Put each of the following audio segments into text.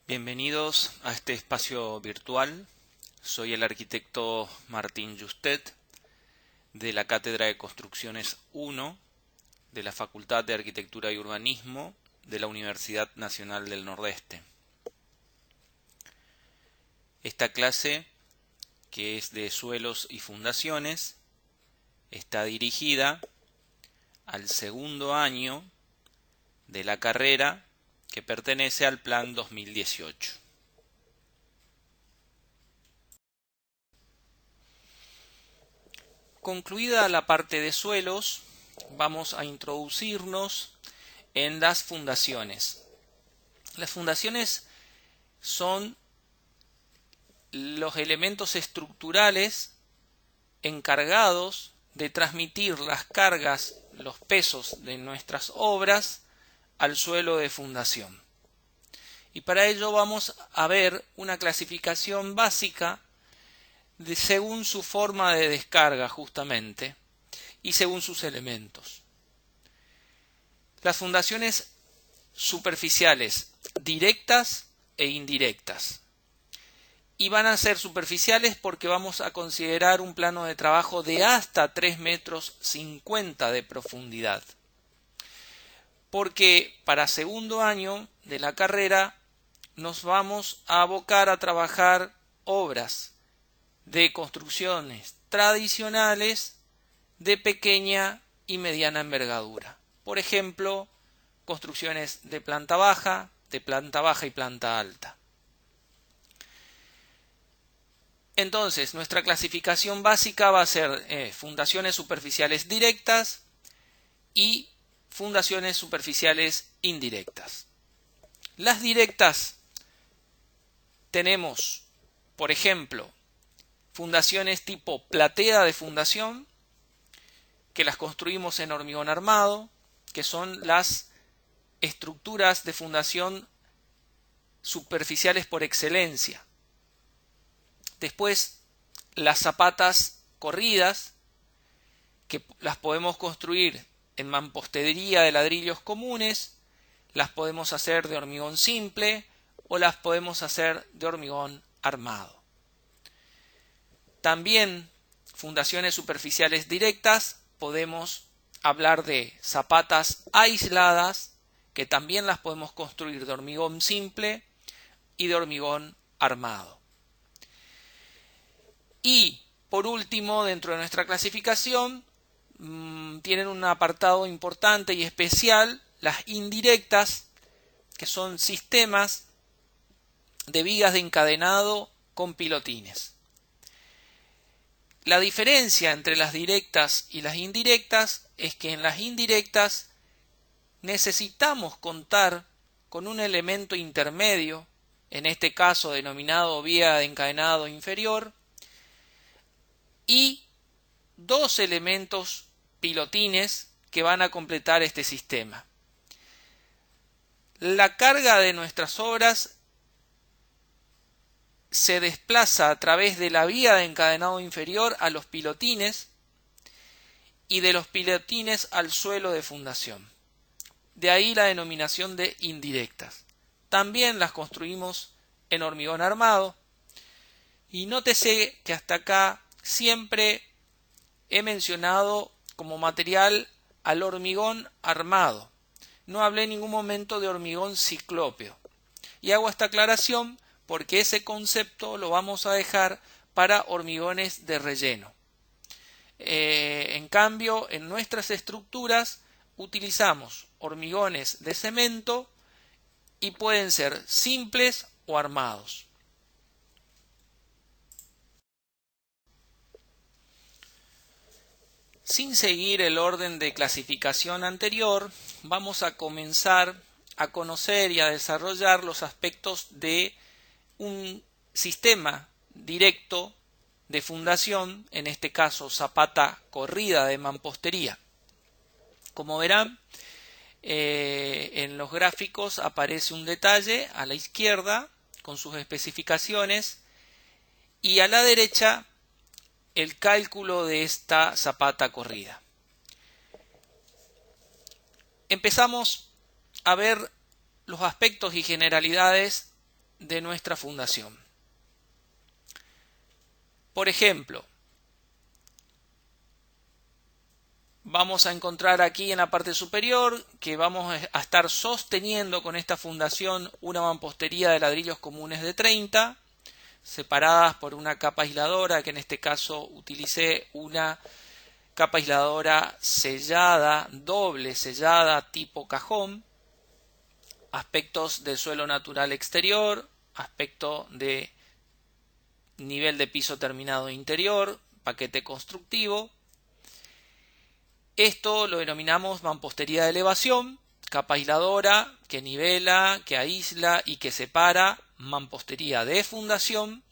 Bienvenidos a este espacio virtual. Soy el arquitecto Martín Justet de la Cátedra de Construcciones 1 de la Facultad de Arquitectura y Urbanismo de la Universidad Nacional del Nordeste. Esta clase, que es de suelos y fundaciones, está dirigida al segundo año de la carrera que pertenece al Plan 2018. Concluida la parte de suelos, vamos a introducirnos en las fundaciones. Las fundaciones son los elementos estructurales encargados de transmitir las cargas, los pesos de nuestras obras al suelo de fundación. Y para ello vamos a ver una clasificación básica según su forma de descarga justamente y según sus elementos. Las fundaciones superficiales directas e indirectas. Y van a ser superficiales porque vamos a considerar un plano de trabajo de hasta 3,50 metros de profundidad. Porque para segundo año de la carrera nos vamos a abocar a trabajar obras de construcciones tradicionales de pequeña y mediana envergadura. Por ejemplo, construcciones de planta baja y planta alta. Entonces, nuestra clasificación básica va a ser fundaciones superficiales directas y fundaciones superficiales indirectas. Las directas tenemos, por ejemplo, fundaciones tipo platea de fundación, que las construimos en hormigón armado, que son las estructuras de fundación superficiales por excelencia. Después, las zapatas corridas, que las podemos construir en mampostería de ladrillos comunes, las podemos hacer de hormigón simple o las podemos hacer de hormigón armado. También fundaciones superficiales directas, podemos hablar de zapatas aisladas, que también las podemos construir de hormigón simple y de hormigón armado. Y por último, dentro de nuestra clasificación, tienen un apartado importante y especial, las indirectas, que son sistemas de vigas de encadenado con pilotines. La diferencia entre las directas y las indirectas es que en las indirectas necesitamos contar con un elemento intermedio, en este caso denominado viga de encadenado inferior, y dos elementos pilotines que van a completar este sistema. La carga de nuestras obras se desplaza a través de la viga de encadenado inferior a los pilotines y de los pilotines al suelo de fundación. De ahí la denominación de indirectas. También las construimos en hormigón armado. Y nótese que hasta acá siempre he mencionado como material al hormigón armado. No hablé en ningún momento de hormigón ciclópeo. Y hago esta aclaración porque ese concepto lo vamos a dejar para hormigones de relleno. En cambio, en nuestras estructuras utilizamos hormigones de cemento y pueden ser simples o armados. Sin seguir el orden de clasificación anterior, vamos a comenzar a conocer y a desarrollar los aspectos de un sistema directo de fundación, en este caso zapata corrida de mampostería. Como verán, en los gráficos aparece un detalle a la izquierda con sus especificaciones y a la derecha el cálculo de esta zapata corrida. Empezamos a ver los aspectos y generalidades de nuestra fundación. Por ejemplo, vamos a encontrar aquí en la parte superior que vamos a estar sosteniendo con esta fundación una mampostería de ladrillos comunes de 30, separadas por una capa aisladora, que en este caso utilicé una capa aisladora sellada, doble sellada tipo cajón, aspectos del suelo natural exterior, aspecto de nivel de piso terminado interior, paquete constructivo. Esto lo denominamos mampostería de elevación, capa aisladora que nivela, que aísla y que separa, mampostería de fundación,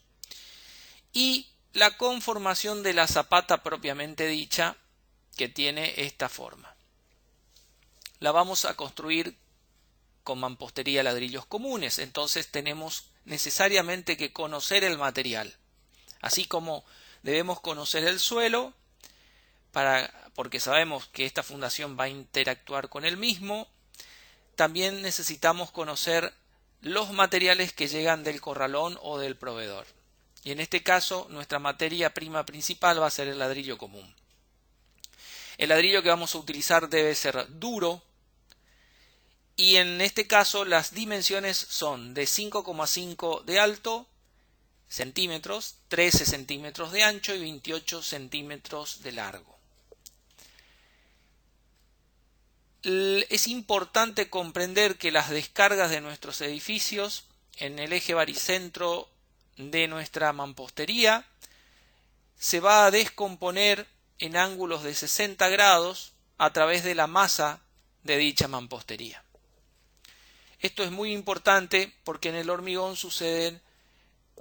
y la conformación de la zapata propiamente dicha, que tiene esta forma. La vamos a construir con mampostería de ladrillos comunes, entonces tenemos necesariamente que conocer el material, así como debemos conocer el suelo, porque sabemos que esta fundación va a interactuar con el mismo. También necesitamos conocer los materiales que llegan del corralón o del proveedor. Y en este caso, nuestra materia prima principal va a ser el ladrillo común. El ladrillo que vamos a utilizar debe ser duro. Y en este caso, las dimensiones son de 5,5 de alto centímetros, 13 centímetros de ancho y 28 centímetros de largo. Es importante comprender que las descargas de nuestros edificios en el eje baricentro de nuestra mampostería se va a descomponer en ángulos de 60 grados a través de la masa de dicha mampostería. Esto es muy importante porque en el hormigón suceden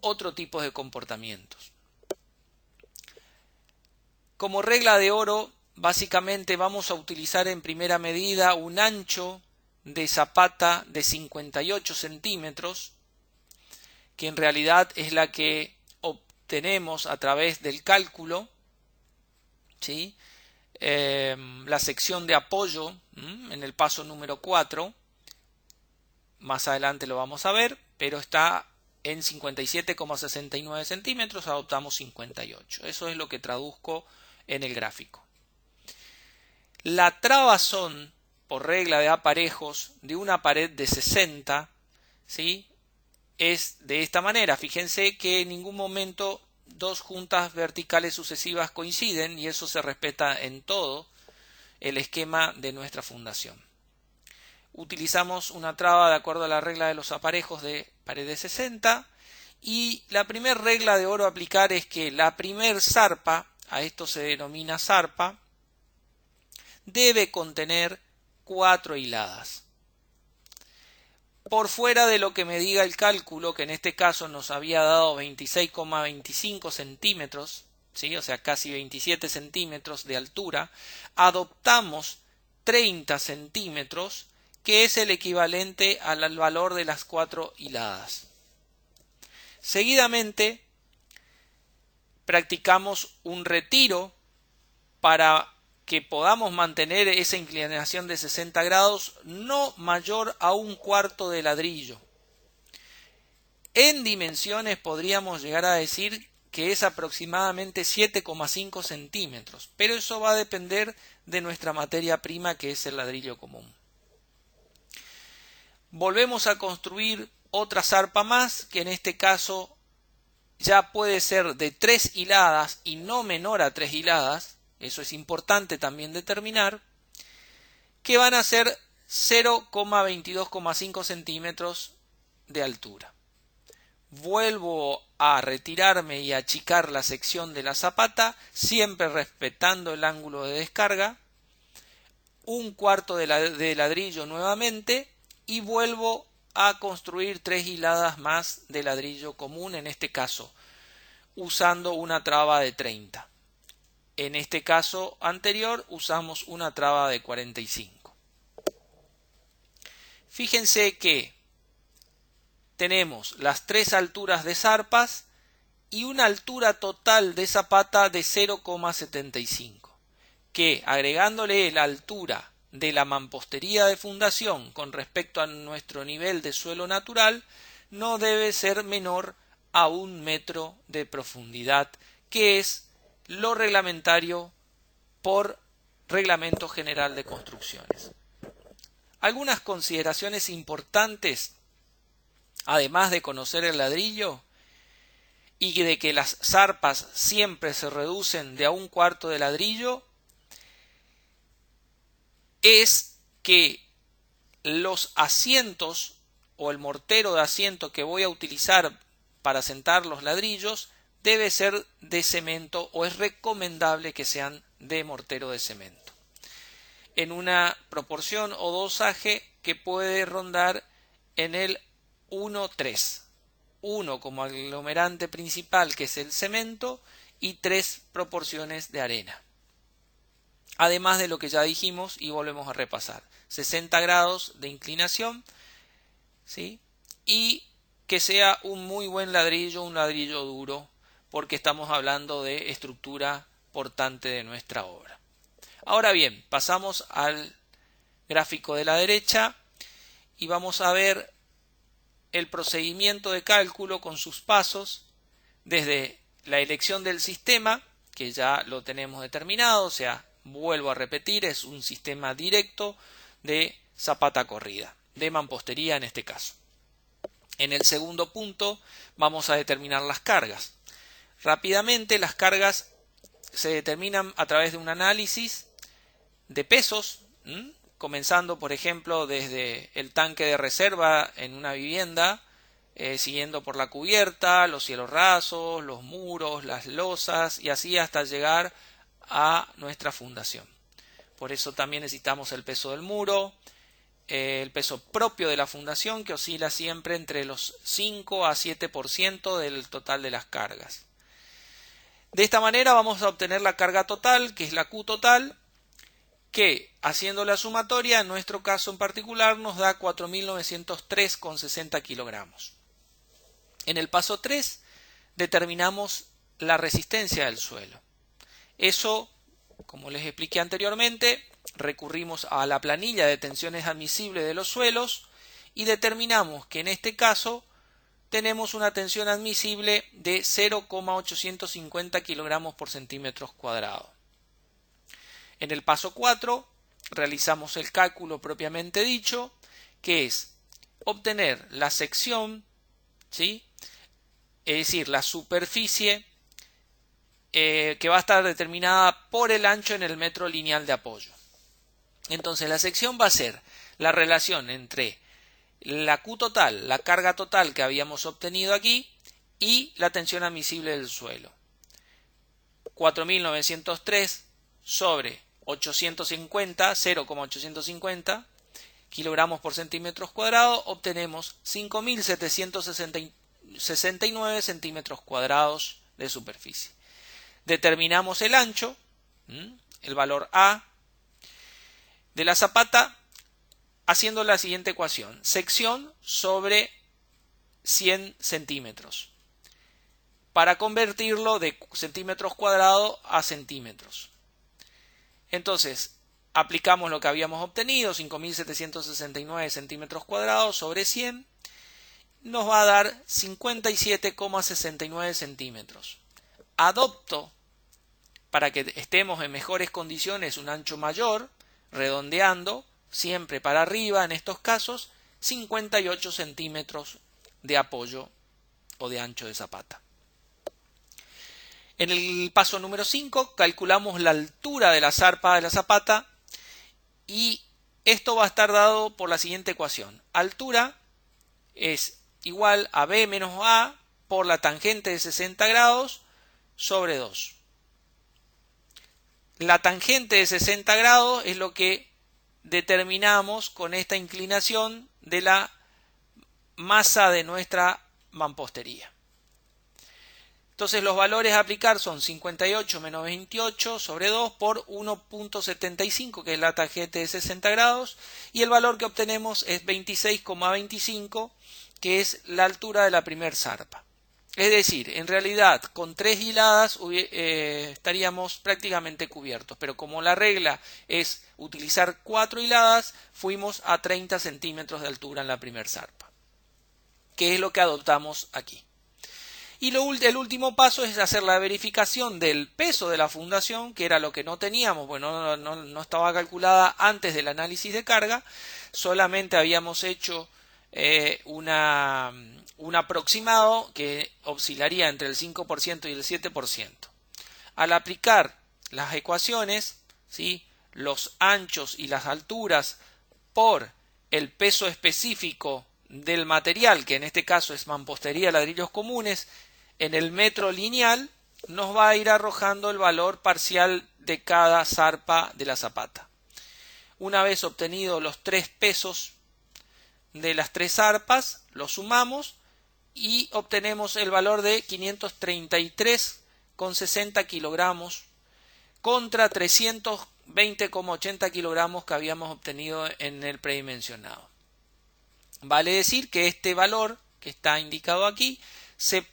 otro tipo de comportamientos. Como regla de oro, básicamente vamos a utilizar en primera medida un ancho de zapata de 58 centímetros, que en realidad es la que obtenemos a través del cálculo, ¿sí? La sección de apoyo en el paso número 4, más adelante lo vamos a ver, pero está en 57,69 centímetros, adoptamos 58. Eso es lo que traduzco en el gráfico. La trabazón, por regla de aparejos, de una pared de 60, ¿sí?, es de esta manera. Fíjense que en ningún momento dos juntas verticales sucesivas coinciden y eso se respeta en todo el esquema de nuestra fundación. Utilizamos una traba de acuerdo a la regla de los aparejos de pared de 60 y la primera regla de oro a aplicar es que la primer zarpa, a esto se denomina zarpa, debe contener 4 hiladas. Por fuera de lo que me diga el cálculo, que en este caso nos había dado 26,25 centímetros, ¿sí?, o sea, casi 27 centímetros de altura, adoptamos 30 centímetros, que es el equivalente al valor de las 4 hiladas. Seguidamente, practicamos un retiro para que podamos mantener esa inclinación de 60 grados no mayor a 1/4 de ladrillo. En dimensiones podríamos llegar a decir que es aproximadamente 7,5 centímetros, pero eso va a depender de nuestra materia prima, que es el ladrillo común. Volvemos a construir otra zarpa más, que en este caso ya puede ser de 3 hiladas y no menor a 3 hiladas, eso es importante también determinar, que van a ser 0,22,5 centímetros de altura. Vuelvo a retirarme y achicar la sección de la zapata, siempre respetando el ángulo de descarga, 1/4 de ladrillo nuevamente, y vuelvo a construir 3 hiladas más de ladrillo común, en este caso usando una traba de 30. En este caso anterior usamos una traba de 45. Fíjense que tenemos las 3 alturas de zarpas y una altura total de zapata de 0,75, que agregándole la altura de la mampostería de fundación con respecto a nuestro nivel de suelo natural, no debe ser menor a 1 metro de profundidad, que es lo reglamentario por Reglamento General de Construcciones. Algunas consideraciones importantes, además de conocer el ladrillo y de que las zarpas siempre se reducen de a 1/4 de ladrillo, es que los asientos o el mortero de asiento que voy a utilizar para sentar los ladrillos debe ser de cemento, o es recomendable que sean de mortero de cemento, en una proporción o dosaje que puede rondar en el 1:3. 1 como aglomerante principal, que es el cemento, y 3 proporciones de arena. Además de lo que ya dijimos y volvemos a repasar: 60 grados de inclinación, ¿sí? Y que sea un muy buen ladrillo, un ladrillo duro, porque estamos hablando de estructura portante de nuestra obra. Ahora bien, pasamos al gráfico de la derecha y vamos a ver el procedimiento de cálculo con sus pasos, desde la elección del sistema, que ya lo tenemos determinado, o sea, vuelvo a repetir, es un sistema directo de zapata corrida, de mampostería en este caso. En el segundo punto vamos a determinar las cargas. Rápidamente, las cargas se determinan a través de un análisis de pesos, comenzando por ejemplo desde el tanque de reserva en una vivienda, siguiendo por la cubierta, los cielos rasos, los muros, las losas, y así hasta llegar a nuestra fundación. Por eso también necesitamos el peso del muro, el peso propio de la fundación, que oscila siempre entre los 5 a 7% del total de las cargas. De esta manera vamos a obtener la carga total, que es la Q total, que haciendo la sumatoria, en nuestro caso en particular, nos da 4.903,60 kilogramos. En el paso 3 determinamos la resistencia del suelo. Eso, como les expliqué anteriormente, recurrimos a la planilla de tensiones admisibles de los suelos y determinamos que en este caso tenemos una tensión admisible de 0,850 kilogramos por centímetros cuadrados. En el paso 4 realizamos el cálculo propiamente dicho, que es obtener la sección, ¿sí? Es decir, la superficie que va a estar determinada por el ancho en el metro lineal de apoyo. Entonces la sección va a ser la relación entre la Q total, la carga total que habíamos obtenido aquí, y la tensión admisible del suelo. 4.903 sobre 850, 0,850 kilogramos por centímetros cuadrados, obtenemos 5.769 centímetros cuadrados de superficie. Determinamos el ancho, el valor A de la zapata, haciendo la siguiente ecuación: sección sobre 100 centímetros, para convertirlo de centímetros cuadrados a centímetros. Entonces, aplicamos lo que habíamos obtenido, 5.769 centímetros cuadrados sobre 100, nos va a dar 57,69 centímetros. Adopto, para que estemos en mejores condiciones, un ancho mayor, redondeando, siempre para arriba en estos casos, 58 centímetros de apoyo o de ancho de zapata. En el paso número 5 calculamos la altura de la zarpa de la zapata, y esto va a estar dado por la siguiente ecuación: altura es igual a B menos A por la tangente de 60 grados sobre 2. La tangente de 60 grados es lo que determinamos con esta inclinación de la masa de nuestra mampostería. Entonces los valores a aplicar son 58 menos 28 sobre 2 por 1.75, que es la tangente de 60 grados, y el valor que obtenemos es 26,25, que es la altura de la primer zarpa. Es decir, en realidad con 3 hiladas estaríamos prácticamente cubiertos, pero como la regla es utilizar 4 hiladas, fuimos a 30 centímetros de altura en la primer zarpa, que es lo que adoptamos aquí. Y el último paso es hacer la verificación del peso de la fundación, que era lo que no teníamos, bueno, no estaba calculada antes del análisis de carga, solamente habíamos hecho un aproximado que oscilaría entre el 5% y el 7%. Al aplicar las ecuaciones, ¿sí?, los anchos y las alturas por el peso específico del material, que en este caso es mampostería de ladrillos comunes, en el metro lineal nos va a ir arrojando el valor parcial de cada zarpa de la zapata. Una vez obtenidos los 3 pesos de las 3 zarpas, los sumamos y obtenemos el valor de 533,60 kilogramos contra 320,80 kilogramos que habíamos obtenido en el predimensionado. Vale decir que este valor que está indicado aquí se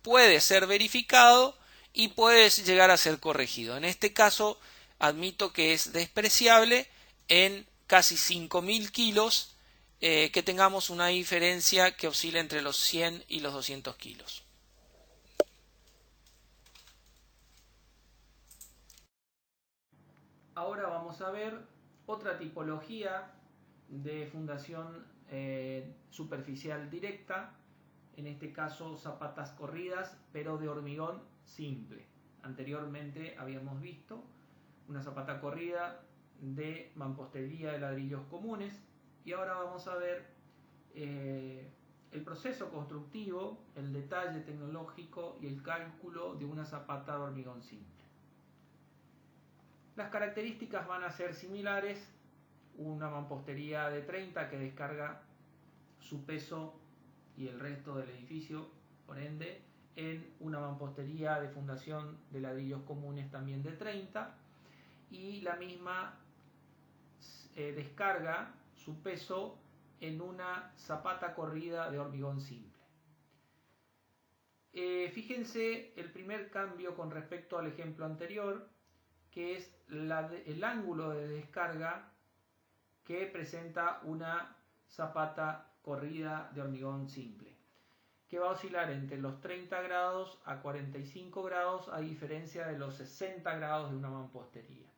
puede ser verificado y puede llegar a ser corregido. En este caso admito que es despreciable en casi 5.000 kilos que tengamos una diferencia que oscila entre los 100 y los 200 kilos. Ahora vamos a ver otra tipología de fundación superficial directa, en este caso zapatas corridas, pero de hormigón simple. Anteriormente habíamos visto una zapata corrida de mampostería de ladrillos comunes y ahora vamos a ver el proceso constructivo, el detalle tecnológico y el cálculo de una zapata de hormigón simple. Las características van a ser similares: una mampostería de 30 que descarga su peso y el resto del edificio, por ende, en una mampostería de fundación de ladrillos comunes también de 30, y la misma descarga su peso en una zapata corrida de hormigón simple. Fíjense el primer cambio con respecto al ejemplo anterior, que es el ángulo de descarga que presenta una zapata corrida de hormigón simple, que va a oscilar entre los 30 grados a 45 grados, a diferencia de los 60 grados de una mampostería.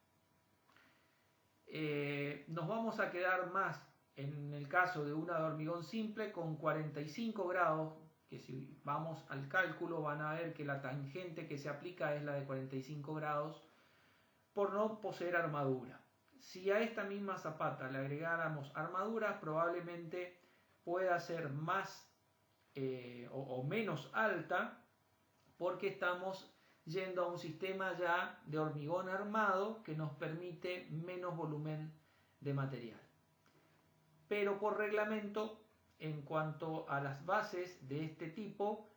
Nos vamos a quedar más en el caso de una de hormigón simple con 45 grados, que si vamos al cálculo van a ver que la tangente que se aplica es la de 45 grados por no poseer armadura. Si a esta misma zapata le agregáramos armadura, probablemente pueda ser más o menos alta, porque estamos yendo a un sistema ya de hormigón armado que nos permite menos volumen de material. Pero por reglamento, en cuanto a las bases de este tipo,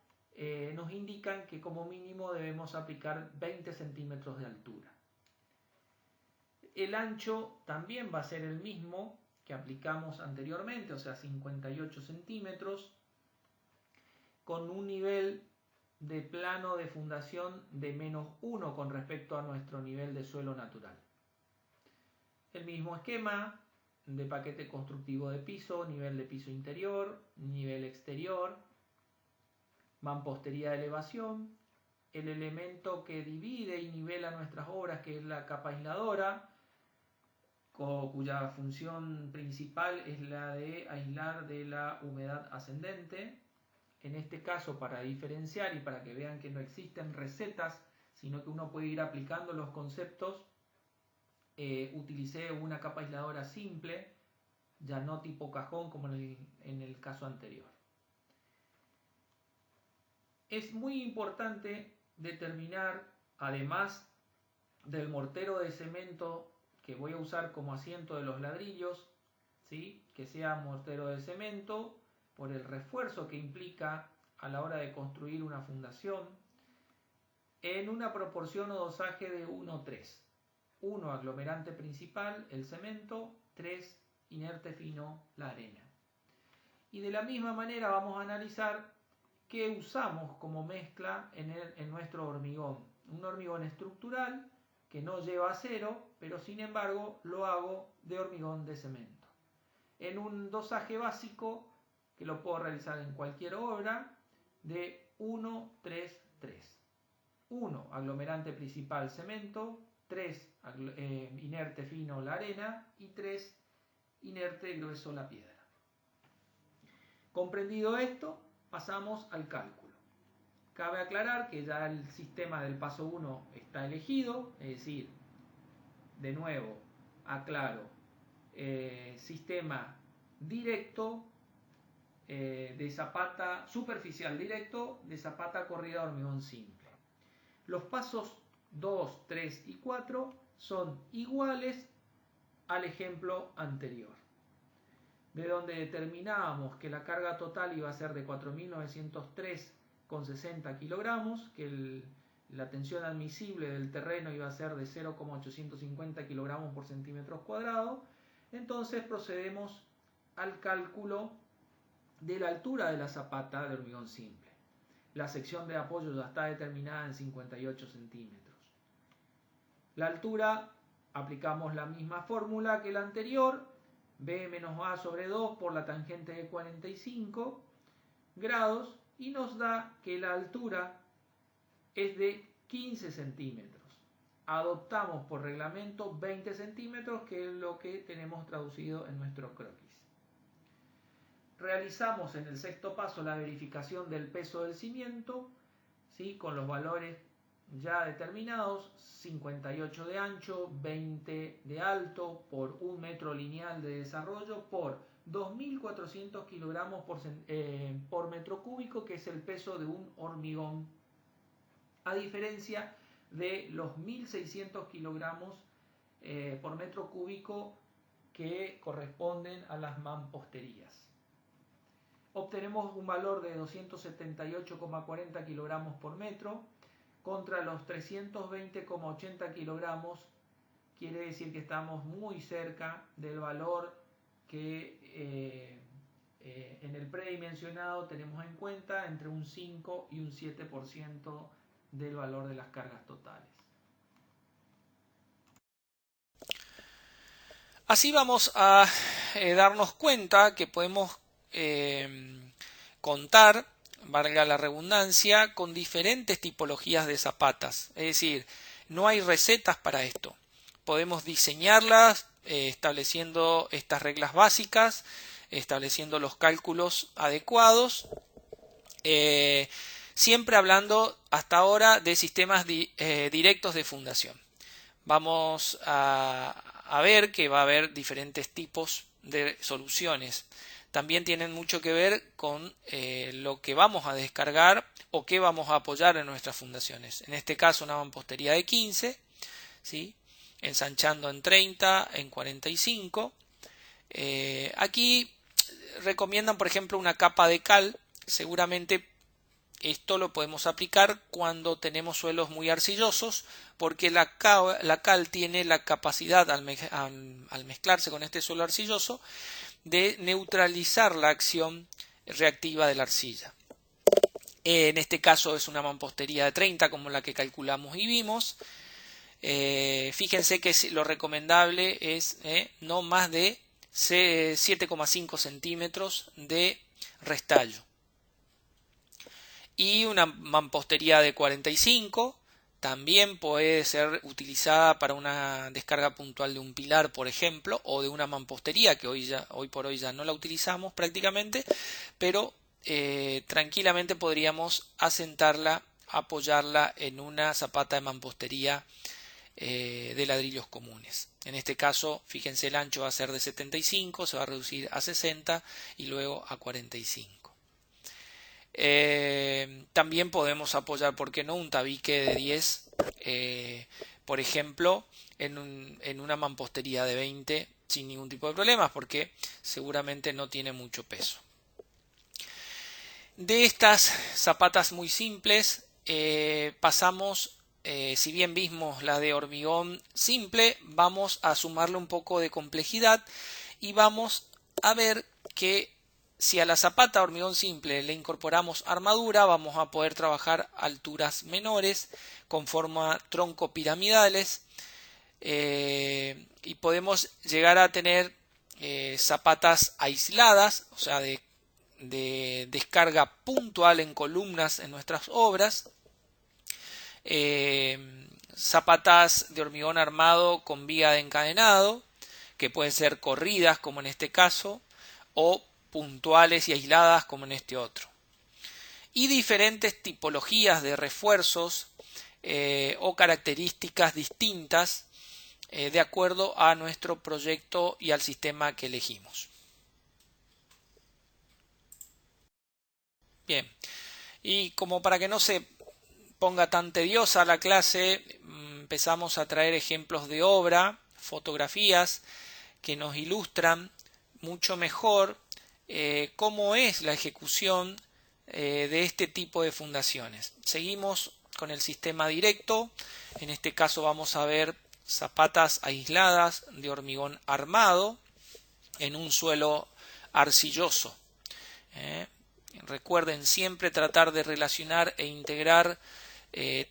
nos indican que como mínimo debemos aplicar 20 centímetros de altura. El ancho también va a ser el mismo que aplicamos anteriormente, o sea 58 centímetros, con un nivel de plano de fundación de -1 con respecto a nuestro nivel de suelo natural. El mismo esquema de paquete constructivo de piso, nivel de piso interior, nivel exterior, mampostería de elevación, el elemento que divide y nivela nuestras obras, que es la capa aisladora, cuya función principal es la de aislar de la humedad ascendente. En este caso, para diferenciar y para que vean que no existen recetas, sino que uno puede ir aplicando los conceptos, utilicé una capa aisladora simple, ya no tipo cajón como en el caso anterior. Es muy importante determinar, además del mortero de cemento que voy a usar como asiento de los ladrillos, ¿sí?, que sea mortero de cemento, por el refuerzo que implica a la hora de construir una fundación, en una proporción o dosaje de 1:3. 1 aglomerante principal, el cemento; 3 inerte fino, la arena. Y de la misma manera vamos a analizar qué usamos como mezcla en nuestro hormigón. Un hormigón estructural que no lleva acero, pero sin embargo lo hago de hormigón de cemento. En un dosaje básico que lo puedo realizar en cualquier obra, de 1, 3, 3. 1, aglomerante principal cemento, 3, inerte fino la arena y 3, inerte grueso la piedra. Comprendido esto, pasamos al cálculo. Cabe aclarar que ya el sistema del paso 1 está elegido, es decir, de nuevo, aclaro, sistema directo de zapata superficial directo de zapata corrida de hormigón simple. Los pasos 2, 3 y 4 son iguales al ejemplo anterior, de donde determinábamos que la carga total iba a ser de 4.903,60 kilogramos, que la tensión admisible del terreno iba a ser de 0,850 kilogramos por centímetros cuadrados. Entonces procedemos al cálculo de la altura de la zapata de hormigón simple. La sección de apoyo ya está determinada en 58 centímetros. La altura, aplicamos la misma fórmula que la anterior, B menos A sobre 2 por la tangente de 45 grados, y nos da que la altura es de 15 centímetros. Adoptamos por reglamento 20 centímetros, que es lo que tenemos traducido en nuestro croquis. Realizamos en el sexto paso la verificación del peso del cimiento, ¿sí?, con los valores ya determinados: 58 de ancho, 20 de alto, por 1 metro lineal de desarrollo, por 2.400 kilogramos por metro cúbico, que es el peso de un hormigón, a diferencia de los 1.600 kilogramos por metro cúbico que corresponden a las mamposterías. Obtenemos un valor de 278,40 kilogramos por metro contra los 320,80 kilogramos. Quiere decir que estamos muy cerca del valor que en el predimensionado tenemos en cuenta, entre un 5 y un 7% del valor de las cargas totales. Así vamos a darnos cuenta que podemos contar, valga la redundancia, con diferentes tipologías de zapatas. Es decir, no hay recetas para esto. Podemos diseñarlas estableciendo estas reglas básicas, estableciendo los cálculos adecuados, siempre hablando hasta ahora de sistemas directos de fundación. Vamos a ver que va a haber diferentes tipos de soluciones. También tienen mucho que ver con lo que vamos a descargar o qué vamos a apoyar en nuestras fundaciones. En este caso, una mampostería de 15, ¿sí?, ensanchando en 30, en 45. Aquí recomiendan, por ejemplo, una capa de cal. Seguramente esto lo podemos aplicar cuando tenemos suelos muy arcillosos, porque la cal tiene la capacidad, al mezclarse con este suelo arcilloso, de neutralizar la acción reactiva de la arcilla. En este caso es una mampostería de 30, como la que calculamos y vimos. Fíjense que lo recomendable es no más de 7,5 centímetros de restallo. Y una mampostería de 45 también puede ser utilizada para una descarga puntual de un pilar, por ejemplo, o de una mampostería, que hoy por hoy ya no la utilizamos prácticamente, pero tranquilamente podríamos asentarla, apoyarla en una zapata de mampostería de ladrillos comunes. En este caso, fíjense, el ancho va a ser de 75, se va a reducir a 60 y luego a 45. También podemos apoyar, ¿por qué no?, un tabique de 10, por ejemplo, en una mampostería de 20 sin ningún tipo de problemas, porque seguramente no tiene mucho peso. De estas zapatas muy simples pasamos, si bien vimos la de hormigón simple, vamos a sumarle un poco de complejidad y vamos a ver que si a la zapata hormigón simple le incorporamos armadura, vamos a poder trabajar alturas menores con forma tronco piramidales, y podemos llegar a tener zapatas aisladas, o sea, de descarga puntual en columnas en nuestras obras, zapatas de hormigón armado con viga de encadenado, que pueden ser corridas como en este caso, o puntuales y aisladas como en este otro. Y diferentes tipologías de refuerzos o características distintas de acuerdo a nuestro proyecto y al sistema que elegimos. Bien, y como para que no se ponga tan tediosa la clase, empezamos a traer ejemplos de obra, fotografías que nos ilustran mucho mejor cómo es la ejecución de este tipo de fundaciones. Seguimos con el sistema directo. En este caso vamos a ver zapatas aisladas de hormigón armado en un suelo arcilloso. Recuerden siempre tratar de relacionar e integrar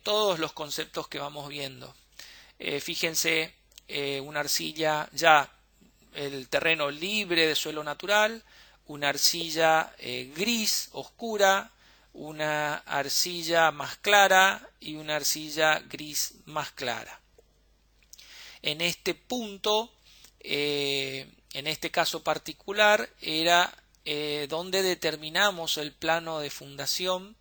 todos los conceptos que vamos viendo. Fíjense, una arcilla ya el terreno libre de suelo natural, una arcilla gris oscura, una arcilla más clara y una arcilla gris más clara. En este punto, en este caso particular, era donde determinamos el plano de fundación,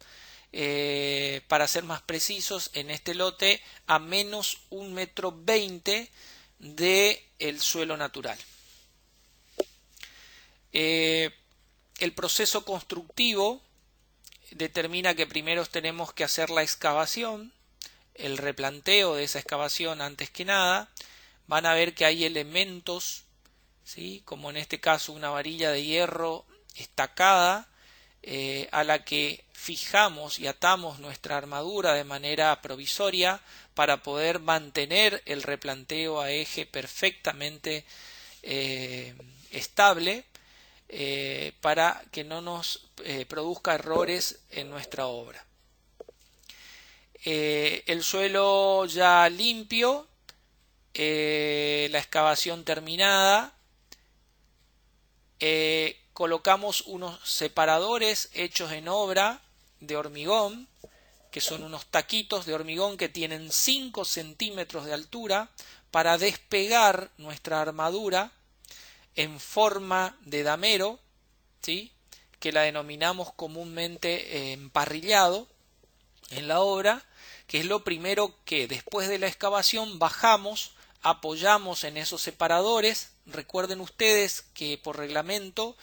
para ser más precisos, en este lote a menos 1,20 m del suelo natural. El proceso constructivo determina que primero tenemos que hacer la excavación, el replanteo de esa excavación antes que nada. Van a ver que hay elementos, ¿sí?, como en este caso una varilla de hierro estacada, a la que fijamos y atamos nuestra armadura de manera provisoria para poder mantener el replanteo a eje perfectamente estable, para que no nos produzca errores en nuestra obra. El suelo ya limpio, la excavación terminada, colocamos unos separadores hechos en obra de hormigón, que son unos taquitos de hormigón que tienen 5 centímetros de altura, para despegar nuestra armadura en forma de damero, ¿sí?, que la denominamos comúnmente emparrillado en la obra, que es lo primero que después de la excavación bajamos, apoyamos en esos separadores. Recuerden ustedes que por reglamento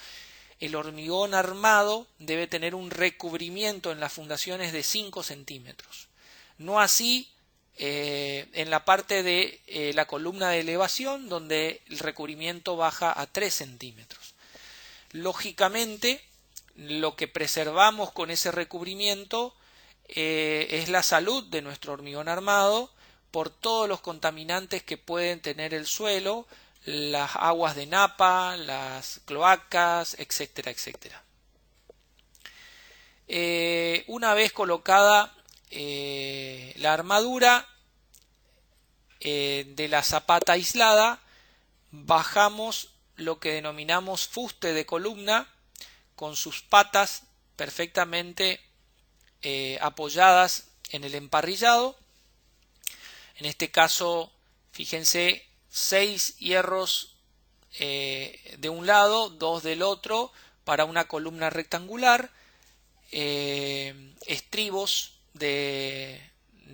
el hormigón armado debe tener un recubrimiento en las fundaciones de 5 centímetros. No así en la parte de la columna de elevación, donde el recubrimiento baja a 3 centímetros. Lógicamente, lo que preservamos con ese recubrimiento es la salud de nuestro hormigón armado por todos los contaminantes que pueden tener el suelo, las aguas de napa, las cloacas, etcétera, etcétera. Una vez colocada la armadura de la zapata aislada, bajamos lo que denominamos fuste de columna, con sus patas perfectamente apoyadas en el emparrillado. En este caso, fíjense, 6 hierros de un lado, 2 del otro, para una columna rectangular, estribos de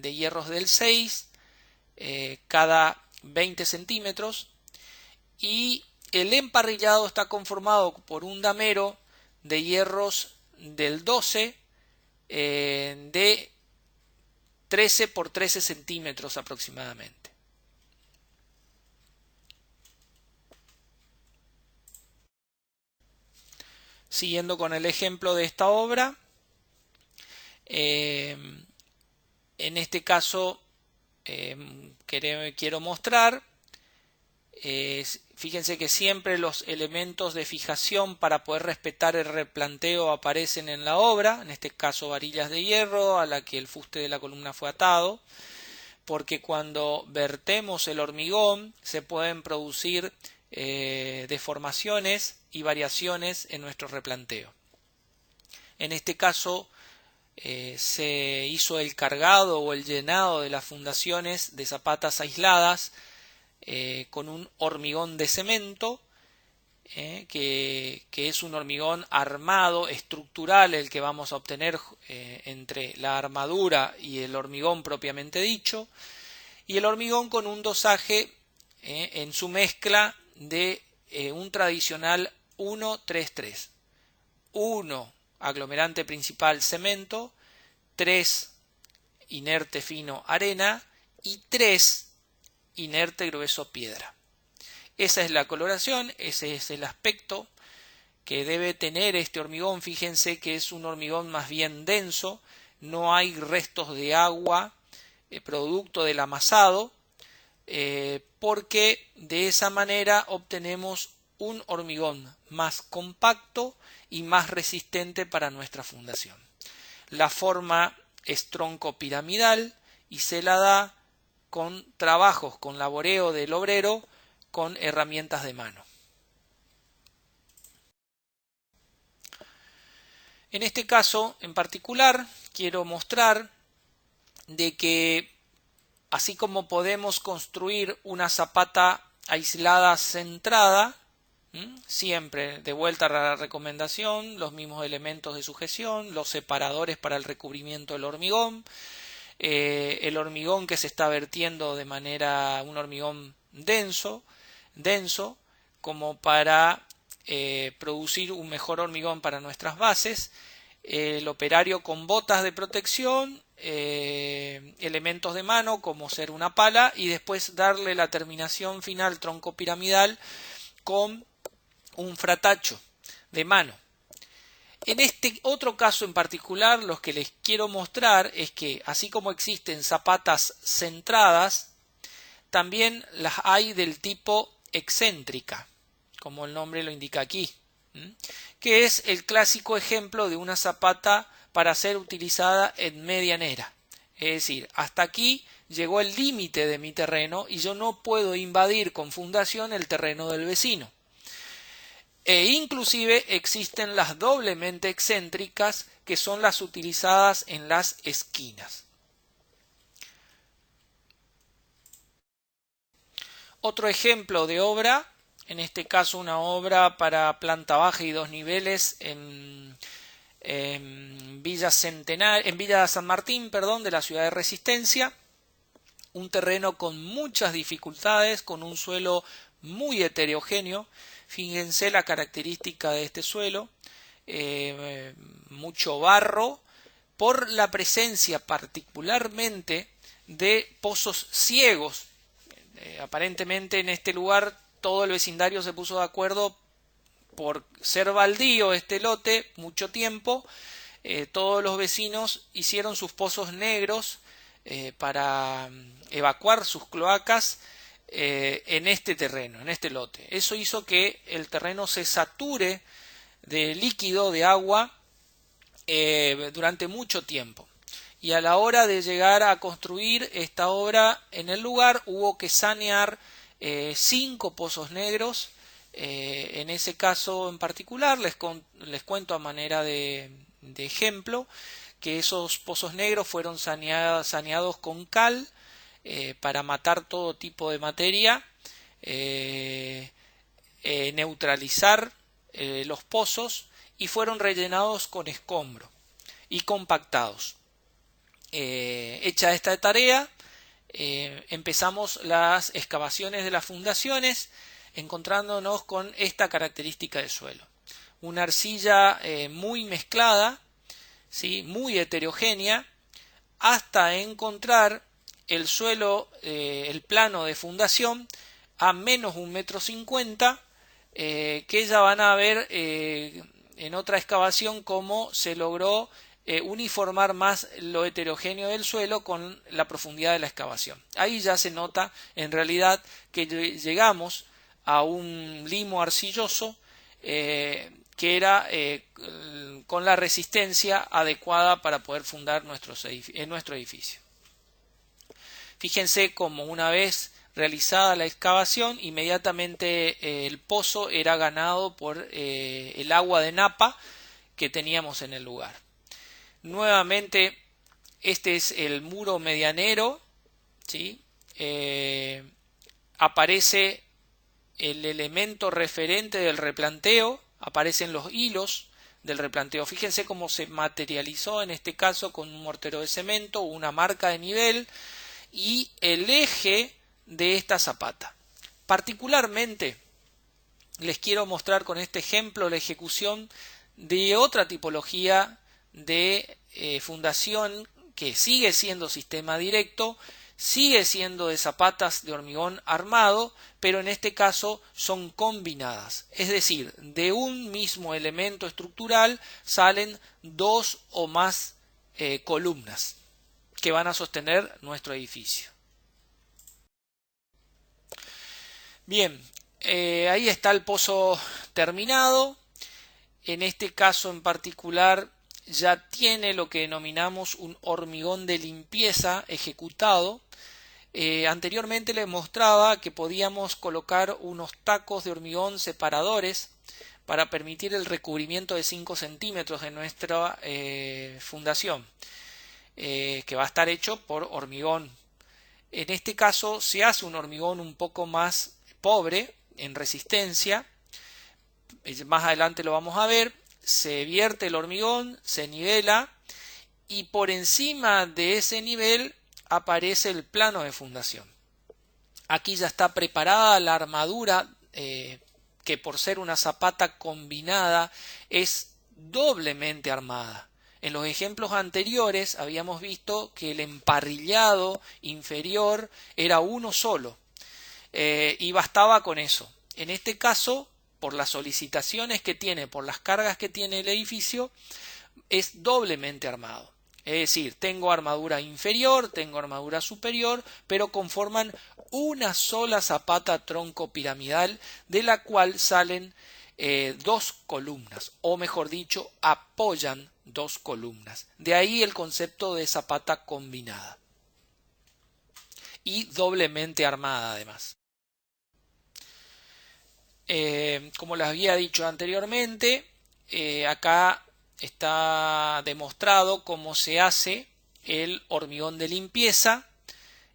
hierros del 6 cada 20 centímetros, y el emparrillado está conformado por un damero de hierros del 12 de 13 por 13 centímetros aproximadamente. Siguiendo con el ejemplo de esta obra, en este caso quiero mostrar, fíjense que siempre los elementos de fijación para poder respetar el replanteo aparecen en la obra, en este caso varillas de hierro a la que el fuste de la columna fue atado, porque cuando vertemos el hormigón se pueden producir deformaciones y variaciones en nuestro replanteo. En este caso se hizo el cargado o el llenado de las fundaciones de zapatas aisladas con un hormigón de cemento, que es un hormigón armado, estructural, el que vamos a obtener entre la armadura y el hormigón propiamente dicho, y el hormigón con un dosaje en su mezcla de un tradicional 1-3-3. 1 aglomerante principal cemento, 3 inerte fino arena y 3 inerte grueso piedra. Esa es la coloración, ese es el aspecto que debe tener este hormigón. Fíjense que es un hormigón más bien denso, no hay restos de agua producto del amasado, porque de esa manera obtenemos un hormigón más compacto y más resistente para nuestra fundación. La forma es tronco piramidal y se la da con trabajos, con laboreo del obrero, con herramientas de mano. En este caso en particular quiero mostrar de que así como podemos construir una zapata aislada centrada, siempre de vuelta a la recomendación, los mismos elementos de sujeción, los separadores para el recubrimiento del hormigón, el hormigón que se está vertiendo de manera, un hormigón denso, como para producir un mejor hormigón para nuestras bases, el operario con botas de protección, elementos de mano como ser una pala y después darle la terminación final tronco piramidal con un fratacho de mano. En este otro caso en particular, lo que les quiero mostrar es que así como existen zapatas centradas, también las hay del tipo excéntrica, como el nombre lo indica aquí, que es el clásico ejemplo de una zapata para ser utilizada en medianera. Es decir, hasta aquí llegó el límite de mi terreno y yo no puedo invadir con fundación el terreno del vecino. E inclusive existen las doblemente excéntricas, que son las utilizadas en las esquinas. Otro ejemplo de obra, en este caso una obra para planta baja y 2 niveles en Villa San Martín, de la ciudad de Resistencia. Un terreno con muchas dificultades, con un suelo muy heterogéneo. Fíjense la característica de este suelo, mucho barro, por la presencia particularmente de pozos ciegos. Aparentemente en este lugar todo el vecindario se puso de acuerdo por ser baldío este lote mucho tiempo. Todos los vecinos hicieron sus pozos negros para evacuar sus cloacas en este terreno, en este lote. Eso hizo que el terreno se sature de líquido, de agua, durante mucho tiempo. Y a la hora de llegar a construir esta obra en el lugar hubo que sanear 5 pozos negros. En ese caso en particular les cuento a manera de ejemplo que esos pozos negros fueron saneados con cal para matar todo tipo de materia, neutralizar los pozos, y fueron rellenados con escombro y compactados. Hecha esta tarea, empezamos las excavaciones de las fundaciones, encontrándonos con esta característica de suelo: una arcilla muy mezclada, ¿sí?, muy heterogénea, hasta encontrar el suelo, el plano de fundación a menos 1,50 m, que ya van a ver en otra excavación cómo se logró uniformar más lo heterogéneo del suelo con la profundidad de la excavación. Ahí ya se nota en realidad que llegamos a un limo arcilloso que era con la resistencia adecuada para poder fundar nuestro edificio. Fíjense cómo una vez realizada la excavación, inmediatamente el pozo era ganado por el agua de napa, que teníamos en el lugar. Nuevamente, este es el muro medianero, ¿sí? Aparece el elemento referente del replanteo, aparecen los hilos del replanteo. Fíjense cómo se materializó en este caso con un mortero de cemento, una marca de nivel y el eje de esta zapata. Particularmente les quiero mostrar con este ejemplo la ejecución de otra tipología de fundación que sigue siendo sistema directo, sigue siendo de zapatas de hormigón armado, pero en este caso son combinadas. Es decir, de un mismo elemento estructural salen dos o más columnas que van a sostener nuestro edificio. Bien, ahí está el pozo terminado. En este caso en particular ya tiene lo que denominamos un hormigón de limpieza ejecutado. Anteriormente les mostraba que podíamos colocar unos tacos de hormigón separadores para permitir el recubrimiento de 5 centímetros en nuestra fundación, que va a estar hecho por hormigón. En este caso se hace un hormigón un poco más pobre en resistencia. Más adelante lo vamos a ver. Se vierte el hormigón, se nivela y por encima de ese nivel aparece el plano de fundación. Aquí ya está preparada la armadura que por ser una zapata combinada es doblemente armada. En los ejemplos anteriores habíamos visto que el emparrillado inferior era uno solo y bastaba con eso. En este caso, por las solicitaciones que tiene, por las cargas que tiene el edificio, es doblemente armado. Es decir, tengo armadura inferior, tengo armadura superior, pero conforman una sola zapata tronco piramidal de la cual salen dos columnas, o mejor dicho, apoyan dos columnas. De ahí el concepto de zapata combinada y doblemente armada además. Como les había dicho anteriormente, acá está demostrado cómo se hace el hormigón de limpieza.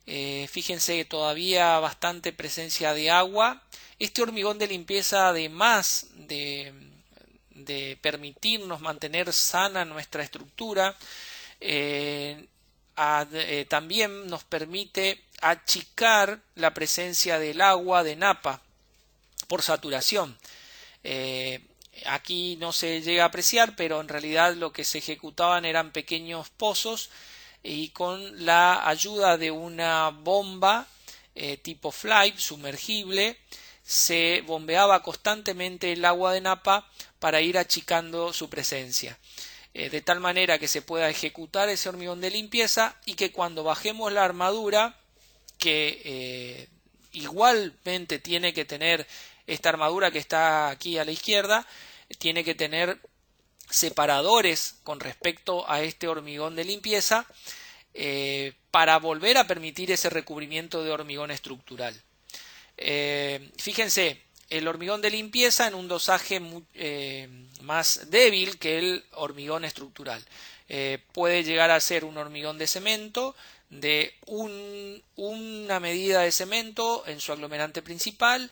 Fíjense todavía bastante presencia de agua. Este hormigón de limpieza, además de permitirnos mantener sana nuestra estructura, también nos permite achicar la presencia del agua de napa por saturación. Aquí no se llega a apreciar, pero en realidad lo que se ejecutaban eran pequeños pozos y con la ayuda de una bomba tipo fly sumergible se bombeaba constantemente el agua de napa para ir achicando su presencia, de tal manera que se pueda ejecutar ese hormigón de limpieza y que cuando bajemos la armadura, que igualmente tiene que tener esta armadura que está aquí a la izquierda, tiene que tener separadores con respecto a este hormigón de limpieza para volver a permitir ese recubrimiento de hormigón estructural. Fíjense, el hormigón de limpieza en un dosaje más débil que el hormigón estructural. Puede llegar a ser un hormigón de cemento de una medida de cemento en su aglomerante principal,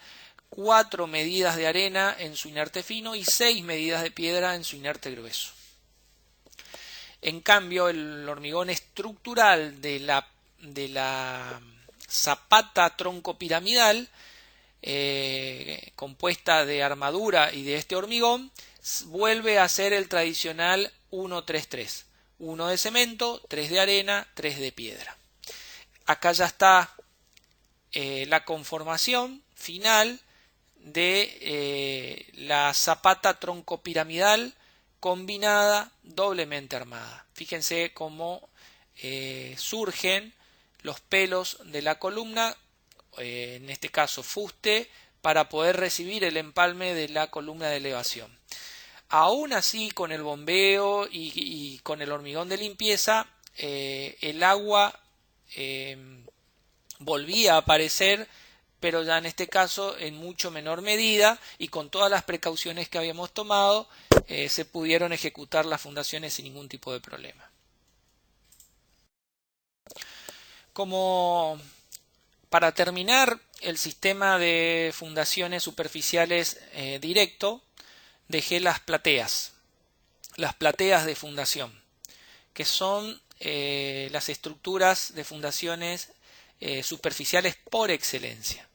4 medidas de arena en su inerte fino y 6 medidas de piedra en su inerte grueso. En cambio, el hormigón estructural de la zapata tronco piramidal, compuesta de armadura y de este hormigón, vuelve a ser el tradicional 1-3-3. 1 de cemento, 3 de arena, 3 de piedra. Acá ya está la conformación final de la zapata tronco piramidal combinada doblemente armada. Fíjense cómo surgen los pelos de la columna, en este caso fuste, para poder recibir el empalme de la columna de elevación. Aún así, con el bombeo y con el hormigón de limpieza, el agua volvía a aparecer, pero ya en este caso en mucho menor medida y con todas las precauciones que habíamos tomado, se pudieron ejecutar las fundaciones sin ningún tipo de problema. Como para terminar el sistema de fundaciones superficiales directo, dejé las plateas de fundación, que son las estructuras de fundaciones superficiales por excelencia.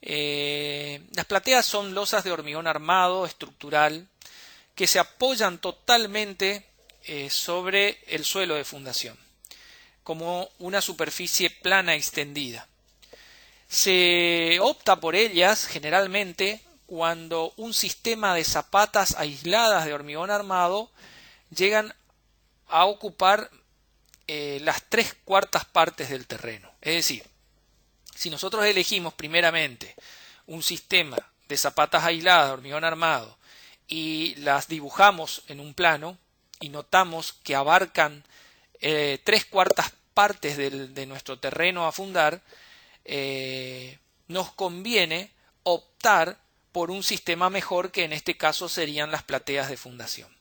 Las plateas son losas de hormigón armado estructural que se apoyan totalmente sobre el suelo de fundación, como una superficie plana extendida. Se opta por ellas generalmente cuando un sistema de zapatas aisladas de hormigón armado llegan a ocupar las 3/4 partes del terreno. Es decir, si nosotros elegimos primeramente un sistema de zapatas aisladas de hormigón armado y las dibujamos en un plano y notamos que abarcan 3/4 partes de nuestro terreno a fundar, nos conviene optar por un sistema mejor, que en este caso serían las plateas de fundación.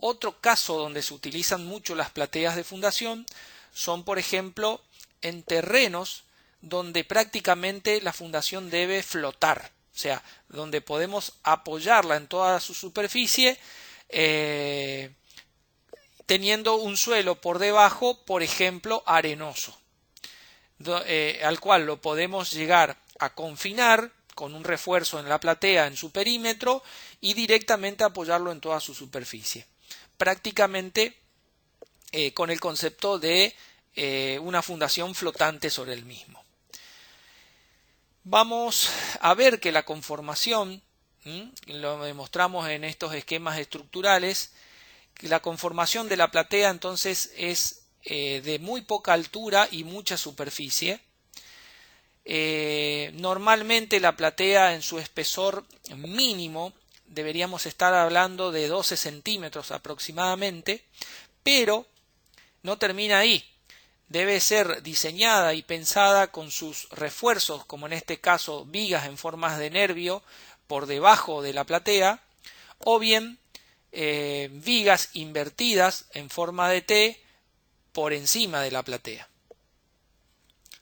Otro caso donde se utilizan mucho las plateas de fundación son, por ejemplo, en terrenos donde prácticamente la fundación debe flotar, o sea, donde podemos apoyarla en toda su superficie, teniendo un suelo por debajo, por ejemplo, arenoso, al cual lo podemos llegar a confinar con un refuerzo en la platea en su perímetro y directamente apoyarlo en toda su superficie, prácticamente con el concepto de una fundación flotante sobre el mismo. Vamos a ver que la conformación, lo demostramos en estos esquemas estructurales, que la conformación de la platea entonces es de muy poca altura y mucha superficie. Normalmente la platea en su espesor mínimo deberíamos estar hablando de 12 centímetros aproximadamente, pero no termina ahí. Debe ser diseñada y pensada con sus refuerzos, como en este caso vigas en formas de nervio por debajo de la platea, o bien vigas invertidas en forma de T por encima de la platea.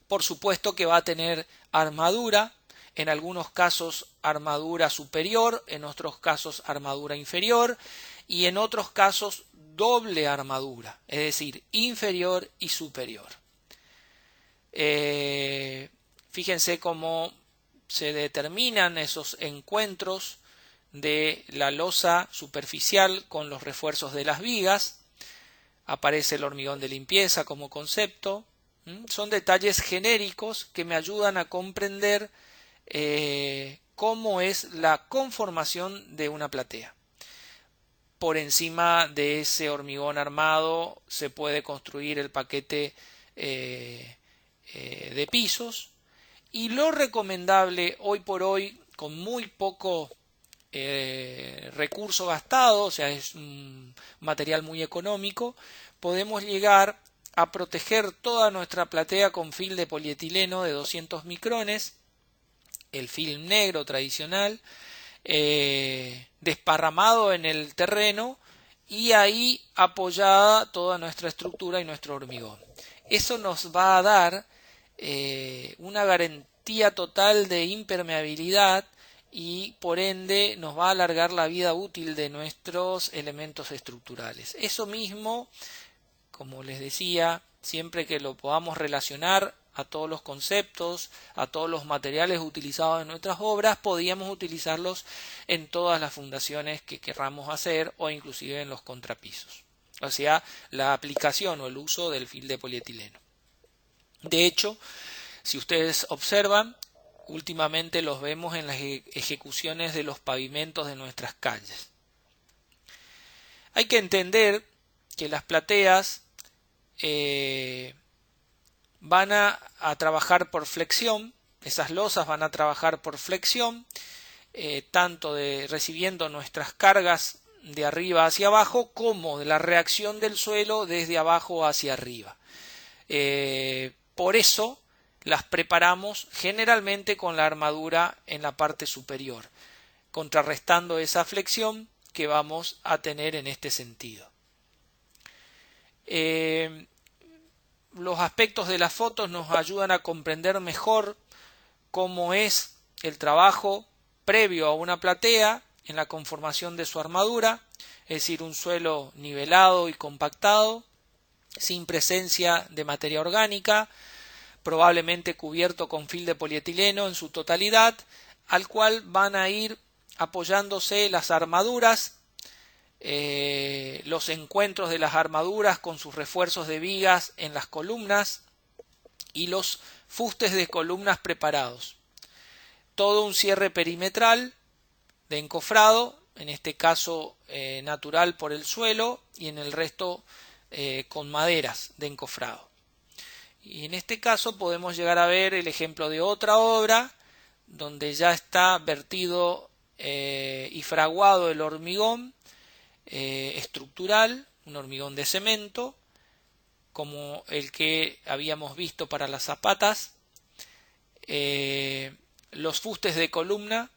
Por supuesto que va a tener armadura, en algunos casos armadura superior, en otros casos armadura inferior y en otros casos doble armadura, es decir, inferior y superior. Fíjense cómo se determinan esos encuentros de la losa superficial con los refuerzos de las vigas. Aparece el hormigón de limpieza como concepto. Son detalles genéricos que me ayudan a comprender cómo es la conformación de una platea. Por encima de ese hormigón armado se puede construir el paquete de pisos, y lo recomendable hoy por hoy, con muy poco recurso gastado, o sea, es un material muy económico, podemos llegar a proteger toda nuestra platea con film de polietileno de 200 micrones, el film negro tradicional, desparramado en el terreno y ahí apoyada toda nuestra estructura y nuestro hormigón. Eso nos va a dar una garantía total de impermeabilidad y por ende nos va a alargar la vida útil de nuestros elementos estructurales. Eso mismo, como les decía, siempre que lo podamos relacionar a todos los conceptos, a todos los materiales utilizados en nuestras obras, podíamos utilizarlos en todas las fundaciones que querramos hacer o inclusive en los contrapisos. O sea, la aplicación o el uso del film de polietileno. De hecho, si ustedes observan, últimamente los vemos en las ejecuciones de los pavimentos de nuestras calles. Hay que entender que las plateas van a trabajar por flexión, esas losas van a trabajar por flexión, tanto recibiendo nuestras cargas de arriba hacia abajo como de la reacción del suelo desde abajo hacia arriba. Por eso las preparamos generalmente con la armadura en la parte superior, contrarrestando esa flexión que vamos a tener en este sentido. Los aspectos de las fotos nos ayudan a comprender mejor cómo es el trabajo previo a una platea en la conformación de su armadura, es decir, un suelo nivelado y compactado, sin presencia de materia orgánica, probablemente cubierto con film de polietileno en su totalidad, al cual van a ir apoyándose las armaduras, los encuentros de las armaduras con sus refuerzos de vigas en las columnas y los fustes de columnas preparados. Todo un cierre perimetral de encofrado, en este caso natural por el suelo y en el resto con maderas de encofrado. Y en este caso podemos llegar a ver el ejemplo de otra obra donde ya está vertido y fraguado el hormigón estructural, un hormigón de cemento, como el que habíamos visto para las zapatas. Los fustes de columna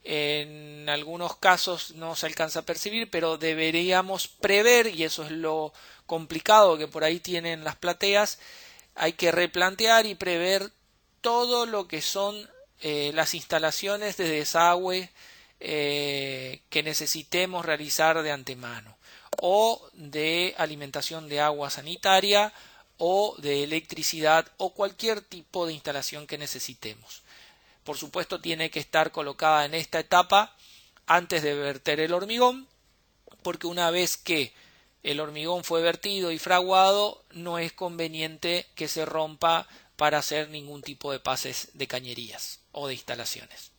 en algunos casos no se alcanza a percibir, pero deberíamos prever, y eso es lo complicado que por ahí tienen las plateas, hay que replantear y prever todo lo que son las instalaciones de desagüe que necesitemos realizar de antemano, o de alimentación de agua sanitaria, o de electricidad, o cualquier tipo de instalación que necesitemos. Por supuesto, tiene que estar colocada en esta etapa antes de verter el hormigón, porque una vez que el hormigón fue vertido y fraguado, no es conveniente que se rompa para hacer ningún tipo de pases de cañerías o de instalaciones.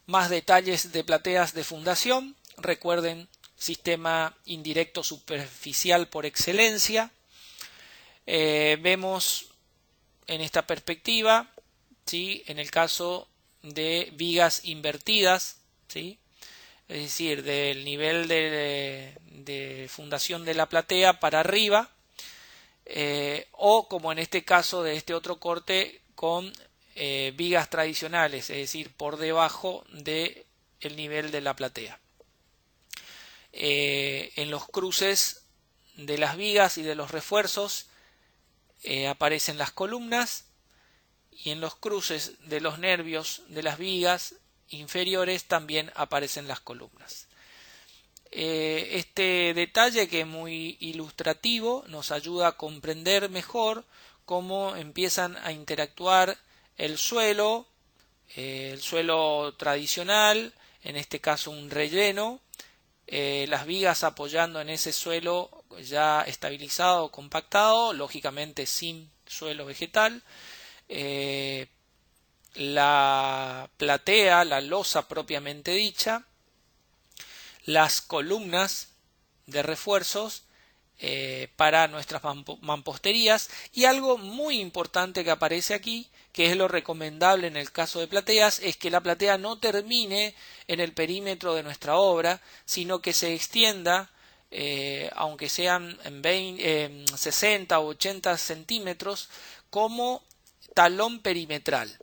Más detalles de plateas de fundación. Recuerden, sistema indirecto superficial por excelencia. Vemos en esta perspectiva, ¿sí?, en el caso de vigas invertidas, ¿sí?, es decir, del nivel de fundación de la platea para arriba, o como en este caso de este otro corte con vigas tradicionales, es decir, por debajo del nivel de la platea. En los cruces de las vigas y de los refuerzos aparecen las columnas, y en los cruces de los nervios de las vigas inferiores también aparecen las columnas. Este detalle, que es muy ilustrativo, nos ayuda a comprender mejor cómo empiezan a interactuar el suelo tradicional, en este caso un relleno, las vigas apoyando en ese suelo ya estabilizado o compactado, lógicamente sin suelo vegetal, la platea, la losa propiamente dicha, las columnas de refuerzos para nuestras mamposterías, y algo muy importante que aparece aquí, que es lo recomendable en el caso de plateas, es que la platea no termine en el perímetro de nuestra obra, sino que se extienda, aunque sean en 60 o 80 centímetros, como talón perimetral,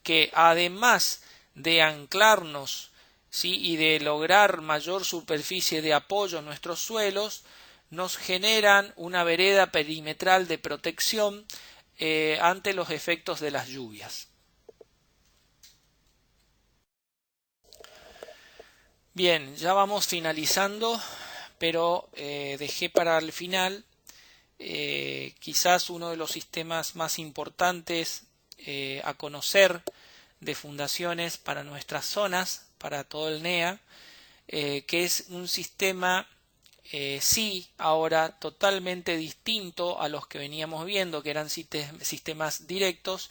que además de anclarnos, ¿sí?, y de lograr mayor superficie de apoyo en nuestros suelos, nos generan una vereda perimetral de protección ante los efectos de las lluvias. Bien, ya vamos finalizando, pero dejé para el final quizás uno de los sistemas más importantes a conocer de fundaciones para nuestras zonas, para todo el NEA, que es un sistema sí ahora totalmente distinto a los que veníamos viendo, que eran sistemas directos,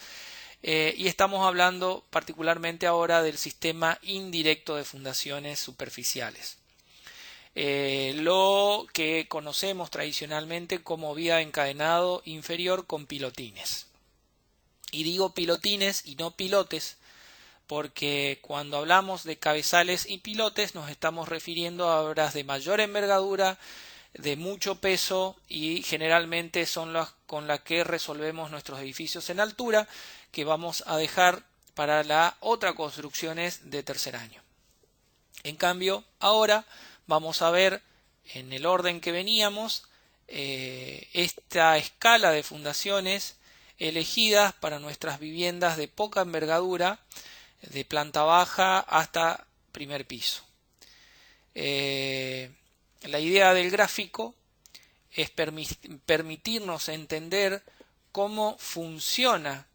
y estamos hablando particularmente ahora del sistema indirecto de fundaciones superficiales, lo que conocemos tradicionalmente como vía de encadenado inferior con pilotines. Y digo pilotines y no pilotes, porque cuando hablamos de cabezales y pilotes nos estamos refiriendo a obras de mayor envergadura, de mucho peso y generalmente son las con las que resolvemos nuestros edificios en altura, que vamos a dejar para la otra construcciones de tercer año. En cambio, ahora vamos a ver en el orden que veníamos esta escala de fundaciones elegidas para nuestras viviendas de poca envergadura, de planta baja hasta primer piso. La idea del gráfico es permitirnos entender cómo funciona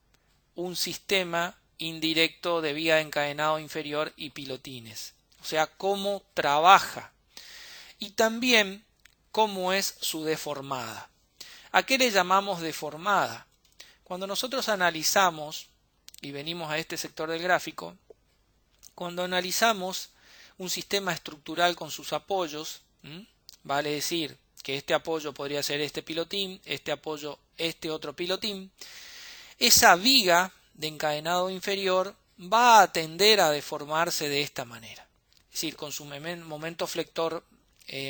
un sistema indirecto de vía de encadenado inferior y pilotines, o sea, cómo trabaja y también cómo es su deformada. ¿A qué le llamamos deformada? Cuando nosotros analizamos, y venimos a este sector del gráfico, cuando analizamos un sistema estructural con sus apoyos, vale decir que este apoyo podría ser este pilotín, este apoyo este otro pilotín, esa viga de encadenado inferior va a tender a deformarse de esta manera, es decir, con su momento flector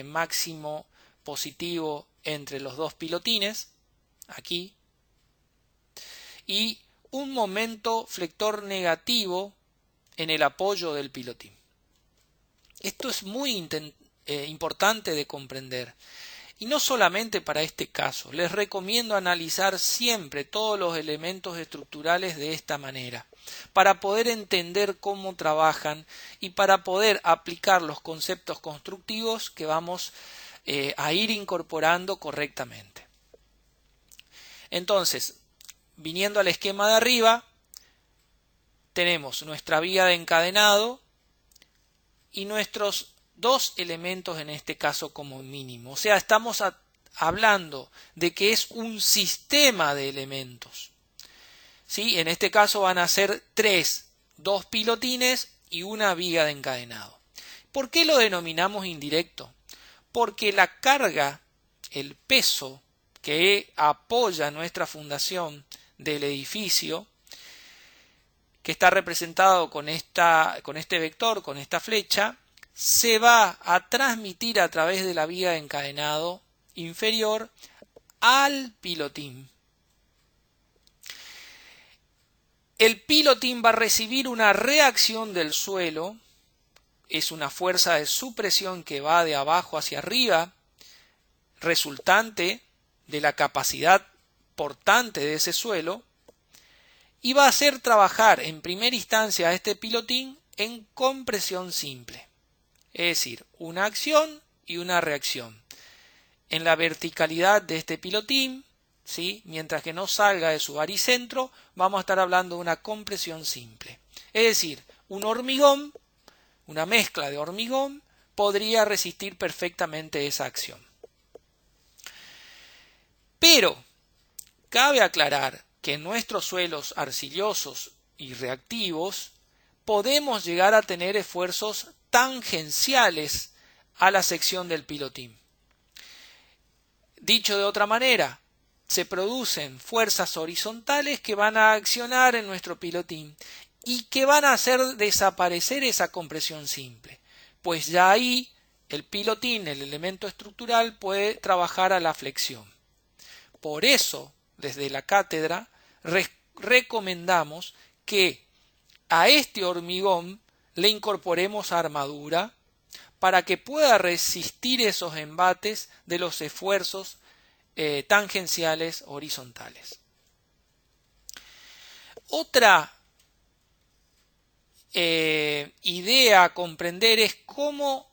máximo positivo entre los dos pilotines, aquí, y un momento flector negativo en el apoyo del pilotín. Esto es muy importante de comprender. Y no solamente para este caso, les recomiendo analizar siempre todos los elementos estructurales de esta manera, para poder entender cómo trabajan y para poder aplicar los conceptos constructivos que vamos a ir incorporando correctamente. Entonces, viniendo al esquema de arriba, tenemos nuestra vía de encadenado y nuestros dos elementos en este caso como mínimo. O sea, estamos hablando de que es un sistema de elementos. ¿Sí? En este caso van a ser dos pilotines y una viga de encadenado. ¿Por qué lo denominamos indirecto? Porque la carga, el peso que apoya nuestra fundación del edificio, que está representado con este vector, con esta flecha, se va a transmitir a través de la viga de encadenado inferior al pilotín. El pilotín va a recibir una reacción del suelo, es una fuerza de supresión que va de abajo hacia arriba, resultante de la capacidad portante de ese suelo, y va a hacer trabajar en primera instancia a este pilotín en compresión simple. Es decir, una acción y una reacción. En la verticalidad de este pilotín, ¿sí? Mientras que no salga de su baricentro, vamos a estar hablando de una compresión simple. Es decir, un hormigón, una mezcla de hormigón, podría resistir perfectamente esa acción. Pero cabe aclarar que en nuestros suelos arcillosos y reactivos podemos llegar a tener esfuerzos tangenciales a la sección del pilotín. Dicho de otra manera, se producen fuerzas horizontales que van a accionar en nuestro pilotín y que van a hacer desaparecer esa compresión simple, pues ya ahí el pilotín, el elemento estructural, puede trabajar a la flexión. Por eso, desde la cátedra, recomendamos que a este hormigón le incorporemos armadura para que pueda resistir esos embates de los esfuerzos tangenciales horizontales. Otra idea a comprender es cómo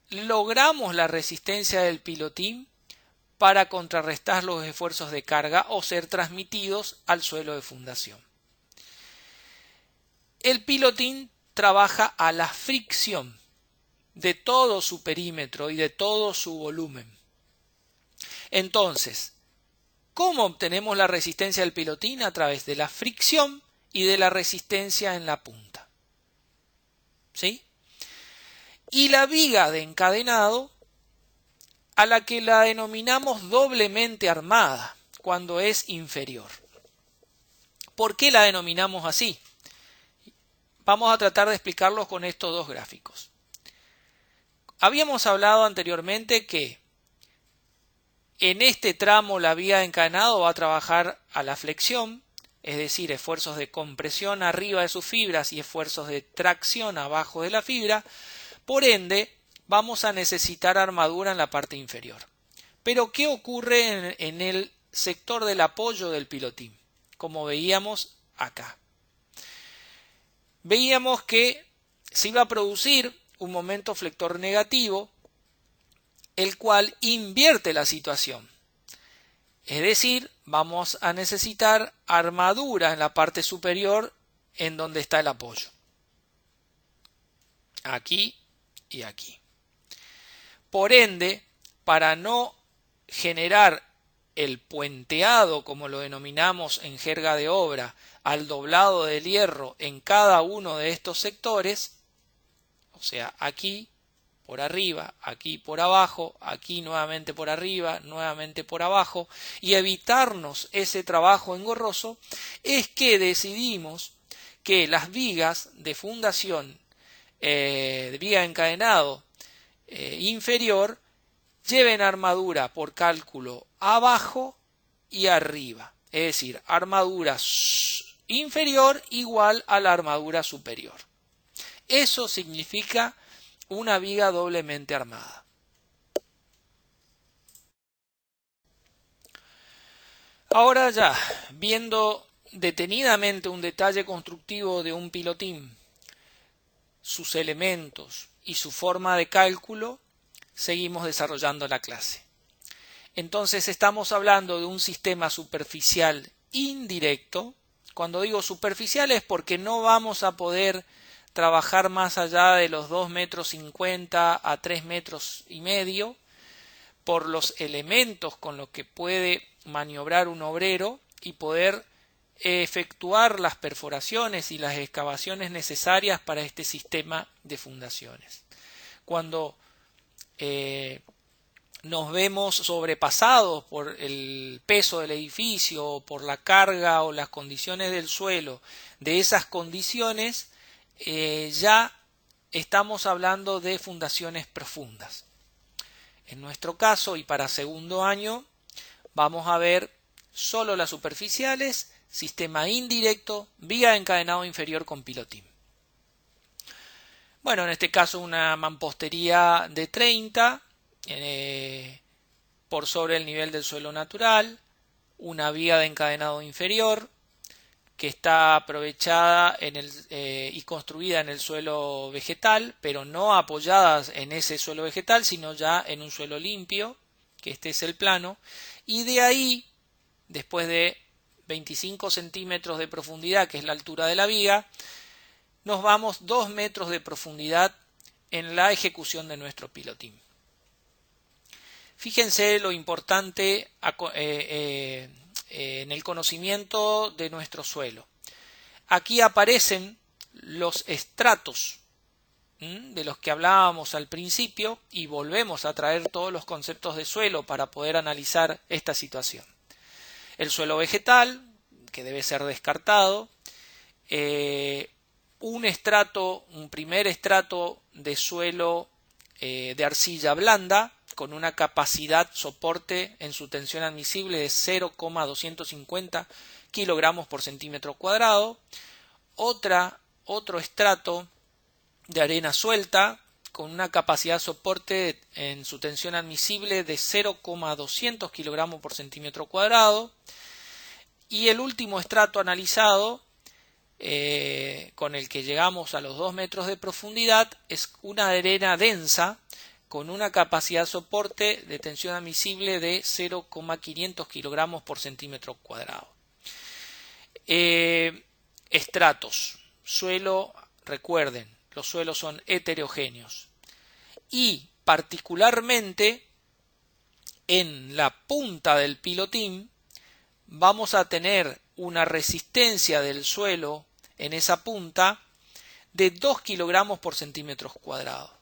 logramos la resistencia del pilotín para contrarrestar los esfuerzos de carga o ser transmitidos al suelo de fundación. El pilotín trabaja a la fricción de todo su perímetro y de todo su volumen. Entonces, ¿cómo obtenemos la resistencia del pilotín? A través de la fricción y de la resistencia en la punta. ¿Sí? Y la viga de encadenado, a la que la denominamos doblemente armada cuando es inferior. ¿Por qué la denominamos así? Vamos a tratar de explicarlos con estos dos gráficos. Habíamos hablado anteriormente que En este tramo la viga de encadenado va a trabajar a la flexión, es decir, esfuerzos de compresión arriba de sus fibras y esfuerzos de tracción abajo de la fibra. Por ende, vamos a necesitar armadura en la parte inferior. Pero, ¿qué ocurre en el sector del apoyo del pilotín? Como veíamos acá. Veíamos que se iba a producir un momento flector negativo, el cual invierte la situación. Es decir, vamos a necesitar armadura en la parte superior en donde está el apoyo. Aquí y aquí. Por ende, para no generar el puenteado, como lo denominamos en jerga de obra, al doblado del hierro en cada uno de estos sectores, o sea, aquí por arriba, aquí por abajo, aquí nuevamente por arriba, nuevamente por abajo, y evitarnos ese trabajo engorroso, es que decidimos que las vigas de fundación, de viga de encadenado inferior, lleven armadura por cálculo abajo y arriba, es decir, armadura inferior igual a la armadura superior. Eso significa una viga doblemente armada. Ahora ya, viendo detenidamente un detalle constructivo de un pilotín, sus elementos y su forma de cálculo, seguimos desarrollando la clase. Entonces estamos hablando de un sistema superficial indirecto. Cuando digo superficial es porque no vamos a poder trabajar más allá de los 2,50 m a 3,5 m por los elementos con los que puede maniobrar un obrero y poder efectuar las perforaciones y las excavaciones necesarias para este sistema de fundaciones. Cuando nos vemos sobrepasados por el peso del edificio, por la carga o las condiciones del suelo, de esas condiciones, ya estamos hablando de fundaciones profundas. En nuestro caso, y para segundo año, vamos a ver solo las superficiales, sistema indirecto, viga de encadenado inferior con pilotín. Bueno, en este caso una mampostería de 30 por sobre el nivel del suelo natural, una viga de encadenado inferior que está aprovechada y construida en el suelo vegetal, pero no apoyadas en ese suelo vegetal, sino ya en un suelo limpio, que este es el plano, y de ahí, después de 25 centímetros de profundidad, que es la altura de la viga, nos vamos 2 metros de profundidad en la ejecución de nuestro pilotín. Fíjense lo importante en el conocimiento de nuestro suelo. Aquí aparecen los estratos de los que hablábamos al principio y volvemos a traer todos los conceptos de suelo para poder analizar esta situación. El suelo vegetal, que debe ser descartado, un primer estrato de suelo de arcilla blanda con una capacidad soporte en su tensión admisible de 0,250 kilogramos por centímetro cuadrado, otro estrato de arena suelta con una capacidad soporte en su tensión admisible de 0,200 kilogramos por centímetro cuadrado, y el último estrato analizado con el que llegamos a los 2 metros de profundidad es una arena densa con una capacidad soporte de tensión admisible de 0,500 kilogramos por centímetro cuadrado. Estratos. Suelo, recuerden, los suelos son heterogéneos. Y particularmente en la punta del pilotín vamos a tener una resistencia del suelo en esa punta de 2 kilogramos por centímetro cuadrado.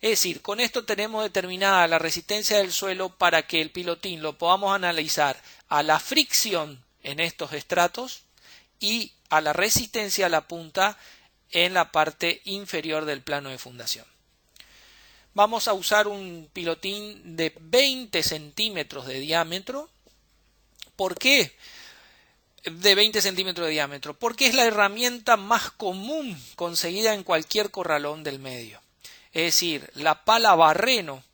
Es decir, con esto tenemos determinada la resistencia del suelo para que el pilotín lo podamos analizar a la fricción en estos estratos y a la resistencia a la punta en la parte inferior del plano de fundación. vamos a usar un pilotín de 20 centímetros de diámetro. ¿Por qué de 20 centímetros de diámetro? Porque es la herramienta más común conseguida en cualquier corralón del medio. Es decir, la pala barreno,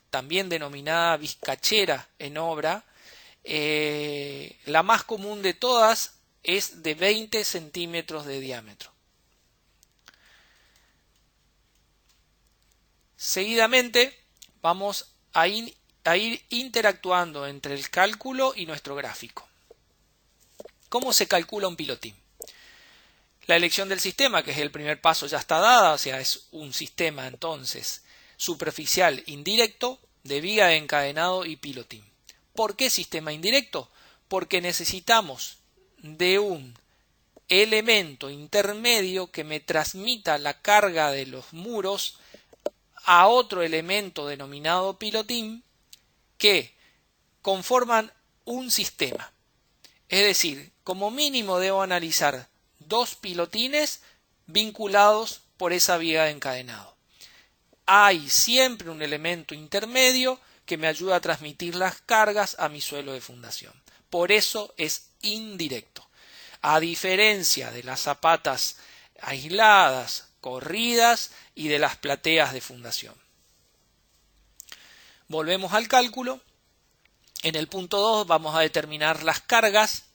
también denominada vizcachera en obra, la más común de todas es de 20 centímetros de diámetro. Seguidamente vamos a ir interactuando entre el cálculo y nuestro gráfico. ¿Cómo se calcula un pilotín? La elección del sistema, que es el primer paso, ya está dada, o sea, es un sistema entonces superficial indirecto de viga de encadenado y pilotín. ¿Por qué sistema indirecto? Porque necesitamos de un elemento intermedio que me transmita la carga de los muros a otro elemento denominado pilotín que conforman un sistema. Es decir, como mínimo debo analizar 2 pilotines vinculados por esa viga de encadenado. Hay siempre un elemento intermedio que me ayuda a transmitir las cargas a mi suelo de fundación. Por eso es indirecto. A diferencia de las zapatas aisladas, corridas y de las plateas de fundación. Volvemos al cálculo. En el punto 2 vamos a determinar las cargas.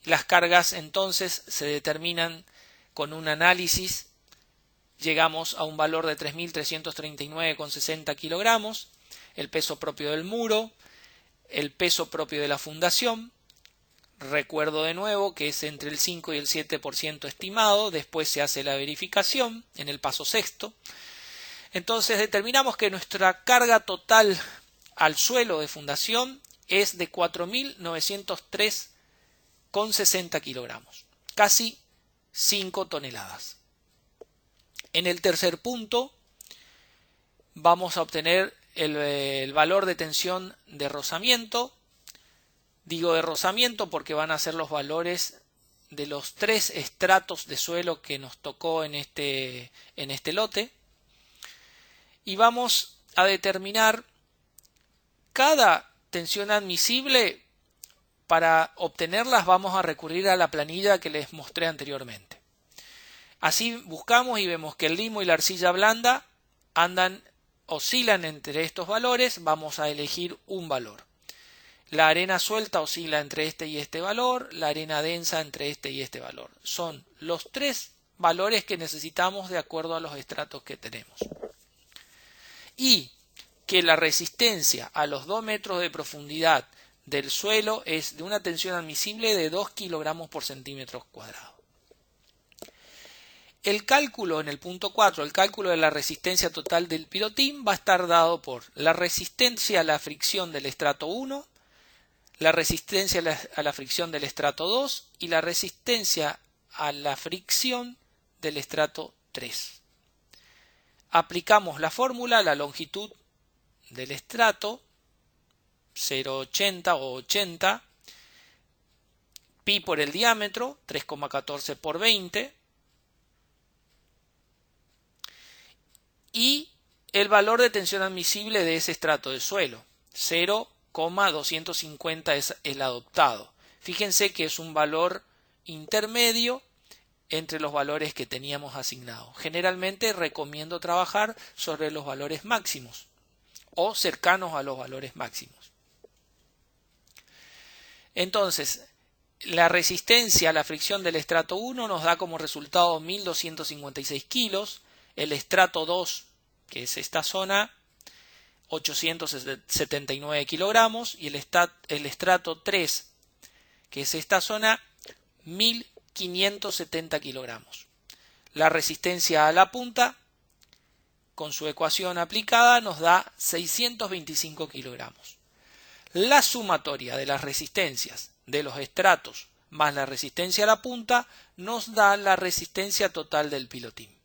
Las cargas entonces se determinan con un análisis. Llegamos a un valor de 3.339,60 kilogramos. El peso propio del muro, el peso propio de la fundación. Recuerdo de nuevo que es entre el 5 y el 7% estimado. Después se hace la verificación en el paso sexto. Entonces determinamos que nuestra carga total al suelo de fundación es de 4.903,60 kilogramos. Casi 5 toneladas. En el tercer punto vamos a obtener el valor de tensión de rozamiento. Digo de rozamiento porque van a ser los valores de los 3 estratos de suelo que nos tocó en este lote. Y vamos a determinar cada tensión admisible. Para obtenerlas vamos a recurrir a la planilla que les mostré anteriormente. Así buscamos y vemos que el limo y la arcilla blanda oscilan entre estos valores. Vamos a elegir un valor. La arena suelta oscila entre este y este valor, la arena densa entre este y este valor. Son los 3 valores que necesitamos de acuerdo a los estratos que tenemos. Y que la resistencia a los 2 metros de profundidad del suelo es de una tensión admisible de 2 kilogramos por centímetro cuadrado. El cálculo en el punto 4, el cálculo de la resistencia total del pilotín va a estar dado por la resistencia a la fricción del estrato 1, la resistencia a la fricción del estrato 2 y la resistencia a la fricción del estrato 3. Aplicamos la fórmula, la longitud del estrato 0,80 o 80, pi por el diámetro 3,14 por 20 y el valor de tensión admisible de ese estrato de suelo 0,250 es el adoptado. Fíjense que es un valor intermedio entre los valores que teníamos asignados. Generalmente recomiendo trabajar sobre los valores máximos o cercanos a los valores máximos. Entonces, la resistencia a la fricción del estrato 1 nos da como resultado 1.256 kilos, el estrato 2, que es esta zona, 879 kilogramos, y el estrato 3, que es esta zona, 1.570 kilogramos. La resistencia a la punta, con su ecuación aplicada, nos da 625 kilogramos. La sumatoria de las resistencias de los estratos más la resistencia a la punta nos da la resistencia total del pilotín.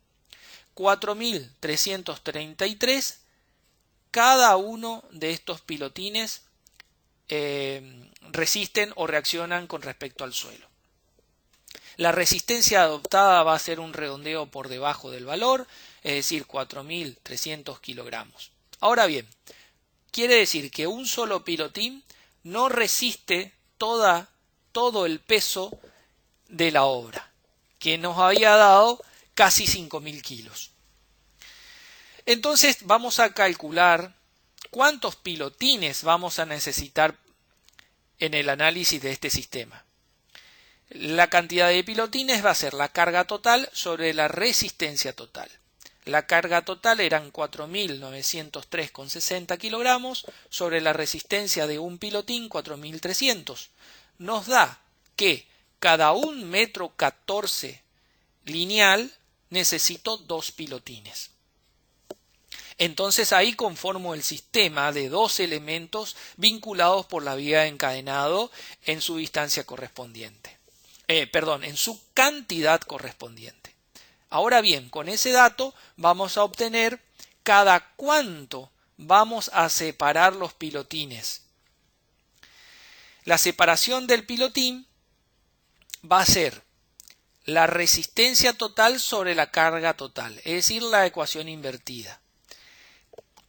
4.333. Cada uno de estos pilotines resisten o reaccionan con respecto al suelo. La resistencia adoptada va a ser un redondeo por debajo del valor, es decir, 4.300 kilogramos. Ahora bien, quiere decir que un solo pilotín no resiste todo el peso de la obra, que nos había dado casi 5.000 kilos. Entonces vamos a calcular cuántos pilotines vamos a necesitar en el análisis de este sistema. La cantidad de pilotines va a ser la carga total sobre la resistencia total. La carga total eran 4.903,60 kilogramos sobre la resistencia de un pilotín 4.300. Nos da que cada 1,14 metro lineal necesito 2 pilotines. Entonces ahí conformo el sistema de 2 elementos vinculados por la vía de encadenado en su distancia correspondiente. En su cantidad correspondiente. Ahora bien, con ese dato vamos a obtener cada cuánto vamos a separar los pilotines. La separación del pilotín va a ser la resistencia total sobre la carga total, es decir, la ecuación invertida.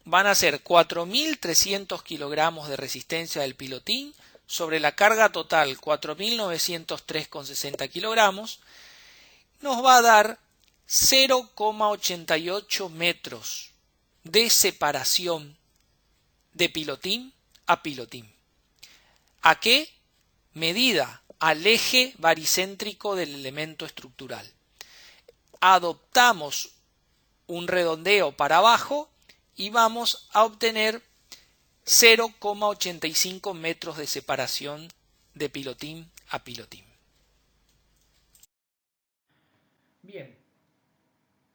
Van a ser 4.300 kilogramos de resistencia del pilotín sobre la carga total 4.903,60 kilogramos, nos va a dar 0,88 metros de separación de pilotín a pilotín. ¿A qué medida? Al eje baricéntrico del elemento estructural. Adoptamos un redondeo para abajo y vamos a obtener 0,85 metros de separación de pilotín a pilotín. Bien,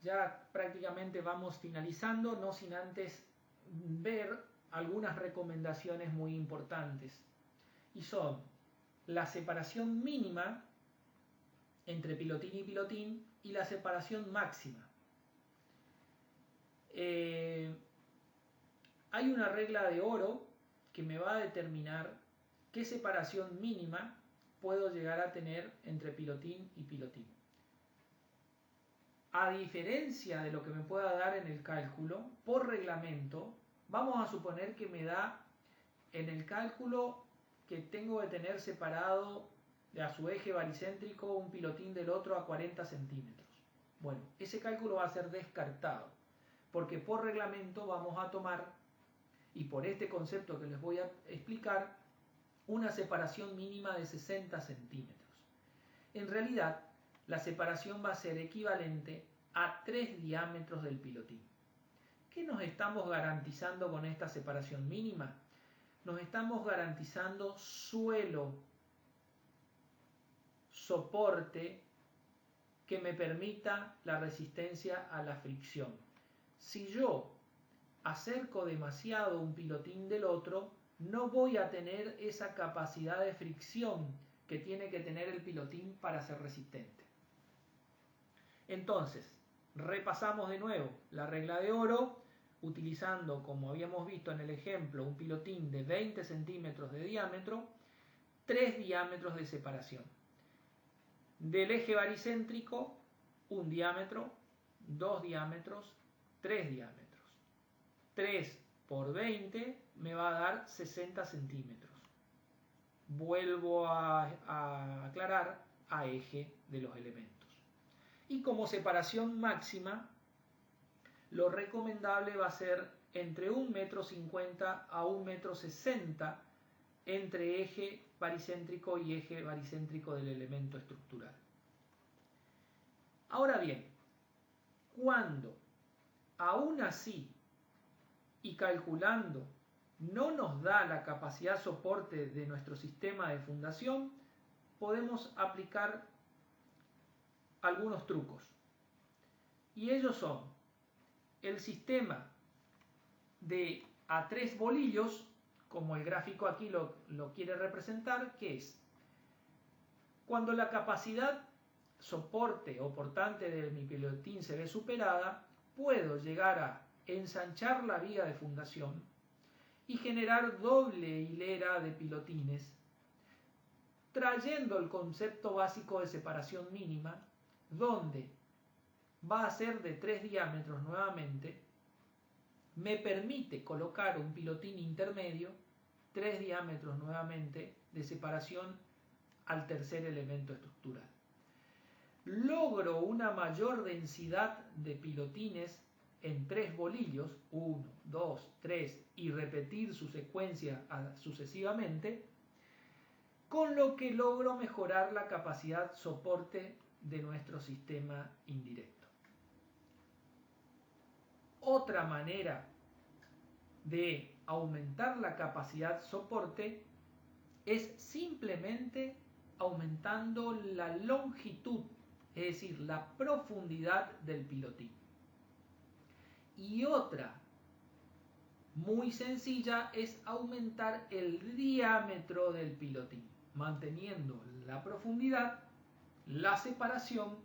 ya prácticamente vamos finalizando, no sin antes ver algunas recomendaciones muy importantes. Y son la separación mínima entre pilotín y pilotín y la separación máxima. Hay una regla de oro que me va a determinar qué separación mínima puedo llegar a tener entre pilotín y pilotín. A diferencia de lo que me pueda dar en el cálculo, por reglamento, vamos a suponer que me da en el cálculo que tengo que tener separado a su eje baricéntrico un pilotín del otro a 40 centímetros. Bueno, ese cálculo va a ser descartado, porque por reglamento vamos a tomar, y por este concepto que les voy a explicar, una separación mínima de 60 centímetros. En realidad, la separación va a ser equivalente a 3 diámetros del pilotín. ¿Qué nos estamos garantizando con esta separación mínima? Nos estamos garantizando suelo, soporte que me permita la resistencia a la fricción. Si yo acerco demasiado un pilotín del otro, no voy a tener esa capacidad de fricción que tiene que tener el pilotín para ser resistente. Entonces, repasamos de nuevo la regla de oro, utilizando, como habíamos visto en el ejemplo, un pilotín de 20 centímetros de diámetro, 3 diámetros de separación. Del eje baricéntrico, un diámetro, 2 diámetros, 3 diámetros. 3 por 20 me va a dar 60 centímetros. Vuelvo a aclarar, a eje de los elementos. Y como separación máxima, lo recomendable va a ser entre 1,50 m a 1,60 m entre eje baricéntrico y eje baricéntrico del elemento estructural. Ahora bien, cuando aún así y calculando no nos da la capacidad soporte de nuestro sistema de fundación, podemos aplicar algunos trucos. Y ellos son el sistema de a 3 bolillos, como el gráfico aquí lo quiere representar, que es cuando la capacidad soporte o portante de mi pilotín se ve superada, puedo llegar a ensanchar la vía de fundación y generar doble hilera de pilotines, trayendo el concepto básico de separación mínima, donde va a ser de 3 diámetros nuevamente, me permite colocar un pilotín intermedio, 3 diámetros nuevamente de separación al tercer elemento estructural. Logro una mayor densidad de pilotines en 3 bolillos, 1, 2, 3, y repetir su secuencia sucesivamente, con lo que logro mejorar la capacidad soporte de nuestro sistema indirecto. Otra manera de aumentar la capacidad soporte es simplemente aumentando la longitud, es decir, la profundidad del pilotín. Y otra muy sencilla es aumentar el diámetro del pilotín, manteniendo la profundidad, la separación,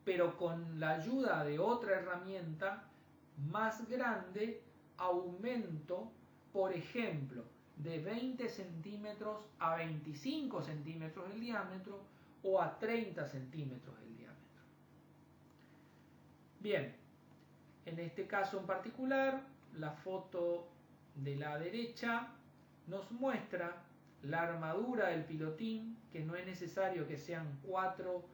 pero con la ayuda de otra herramienta más grande, aumento, por ejemplo, de 20 centímetros a 25 centímetros el diámetro o a 30 centímetros el diámetro. Bien, en este caso en particular, la foto de la derecha nos muestra la armadura del pilotín, que no es necesario que sean 4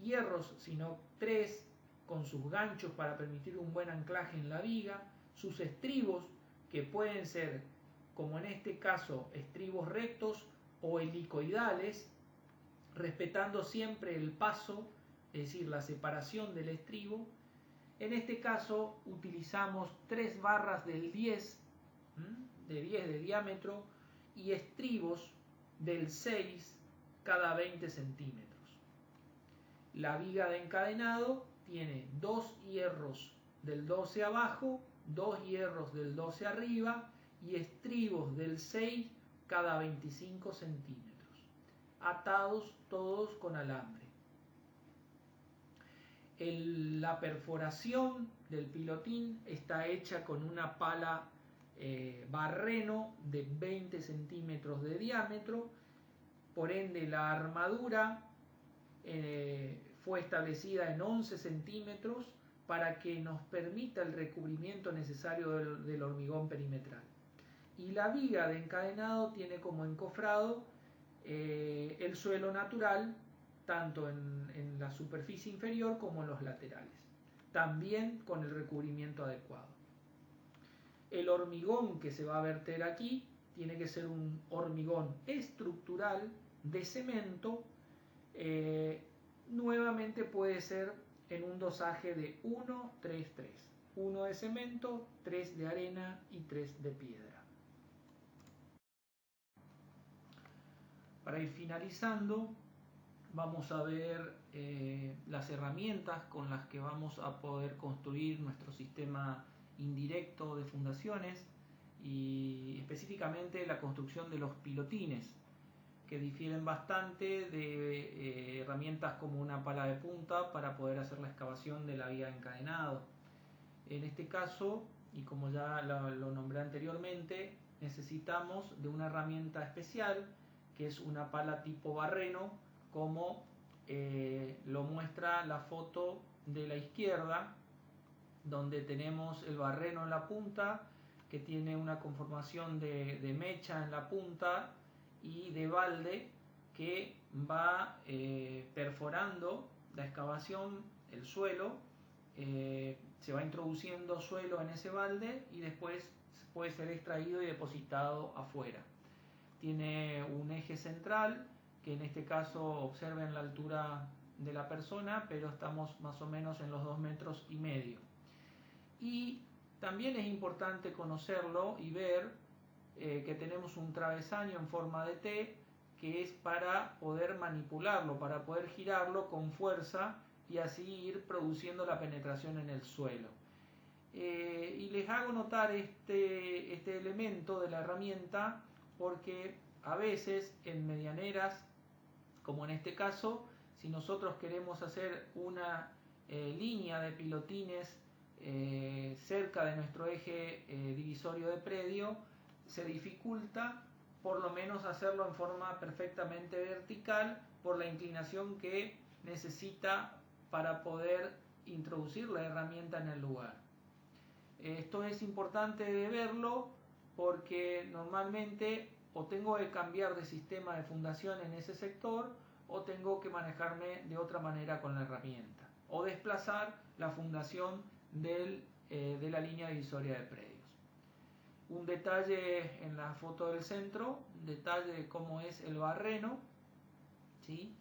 hierros, sino 3, con sus ganchos para permitir un buen anclaje en la viga, sus estribos, que pueden ser, como en este caso, estribos rectos o helicoidales, respetando siempre el paso, es decir, la separación del estribo. En este caso utilizamos 3 barras del 10, de 10 de diámetro, y estribos del 6 cada 20 centímetros. La viga de encadenado tiene 2 hierros del 12 abajo, 2 hierros del 12 arriba y estribos del 6 cada 25 centímetros, atados todos con alambre. La perforación del pilotín está hecha con una pala barreno de 20 centímetros de diámetro, por ende la armadura fue establecida en 11 centímetros para que nos permita el recubrimiento necesario del hormigón perimetral. Y la viga de encadenado tiene como encofrado el suelo natural, tanto en la superficie inferior como en los laterales, también con el recubrimiento adecuado. El hormigón que se va a verter aquí tiene que ser un hormigón estructural de cemento, nuevamente puede ser en un dosaje de 1, 3, 3. 1 de cemento, 3 de arena y 3 de piedra. Para ir finalizando, vamos a ver las herramientas con las que vamos a poder construir nuestro sistema indirecto de fundaciones y específicamente la construcción de los pilotines, que difieren bastante de herramientas como una pala de punta para poder hacer la excavación de la viga de encadenado. En este caso, y como ya lo nombré anteriormente, necesitamos de una herramienta especial que es una pala tipo barreno, como lo muestra la foto de la izquierda, donde tenemos el barreno en la punta, que tiene una conformación de mecha en la punta y de balde que va perforando la excavación, el suelo, se va introduciendo suelo en ese balde y después puede ser extraído y depositado afuera. Tiene un eje central, que en este caso observen la altura de la persona, pero estamos más o menos en los 2,5 metros. Y también es importante conocerlo y ver que tenemos un travesaño en forma de T, que es para poder manipularlo, para poder girarlo con fuerza y así ir produciendo la penetración en el suelo. Y les hago notar este elemento de la herramienta porque a veces en medianeras, como en este caso, si nosotros queremos hacer una línea de pilotines cerca de nuestro eje divisorio de predio, se dificulta por lo menos hacerlo en forma perfectamente vertical por la inclinación que necesita para poder introducir la herramienta en el lugar. Esto es importante de verlo porque normalmente o tengo que cambiar de sistema de fundación en ese sector o tengo que manejarme de otra manera con la herramienta o desplazar la fundación de la línea divisoria de predios. Un detalle en la foto del centro, un detalle de cómo es el barreno, ¿sí?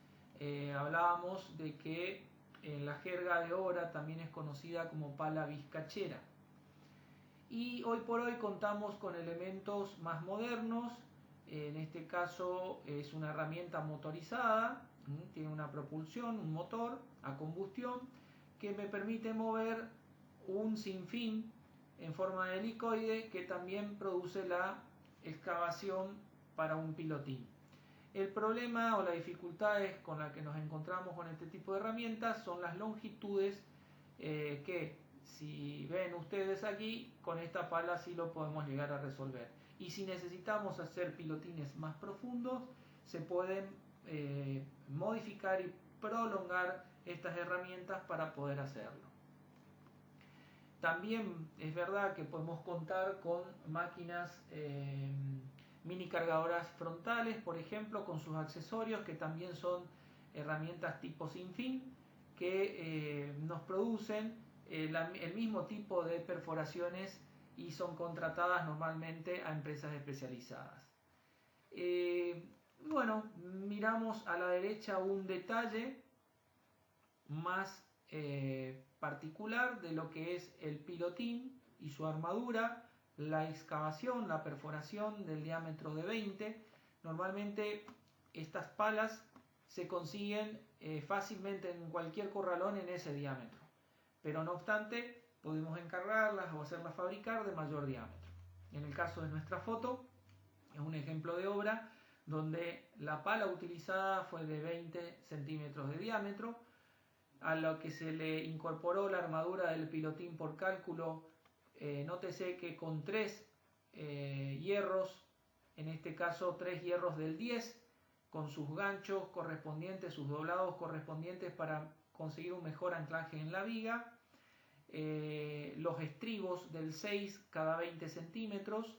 Hablábamos de que en la jerga de obra también es conocida como pala vizcachera. Y hoy por hoy contamos con elementos más modernos. En este caso es una herramienta motorizada, tiene una propulsión, un motor a combustión que me permite mover un sinfín en forma de helicoide que también produce la excavación para un pilotín. El problema o la dificultad con la que nos encontramos con este tipo de herramientas son las longitudes que, si ven ustedes aquí, con esta pala sí lo podemos llegar a resolver. Y si necesitamos hacer pilotines más profundos, se pueden modificar y prolongar estas herramientas para poder hacerlo. También es verdad que podemos contar con máquinas mini cargadoras frontales, por ejemplo, con sus accesorios, que también son herramientas tipo sin fin, que nos producen el mismo tipo de perforaciones y son contratadas normalmente a empresas especializadas. Bueno, miramos a la derecha un detalle más particular de lo que es el pilotín y su armadura, la excavación, la perforación del diámetro de 20. Normalmente estas palas se consiguen fácilmente en cualquier corralón en ese diámetro, pero no obstante podemos encargarlas o hacerlas fabricar de mayor diámetro. En el caso de nuestra foto es un ejemplo de obra donde la pala utilizada fue de 20 centímetros de diámetro, a lo que se le incorporó la armadura del pilotín por cálculo. Nótese que con 3 hierros, en este caso 3 hierros del 10, con sus ganchos correspondientes, sus doblados correspondientes para conseguir un mejor anclaje en la viga, los estribos del 6 cada 20 centímetros,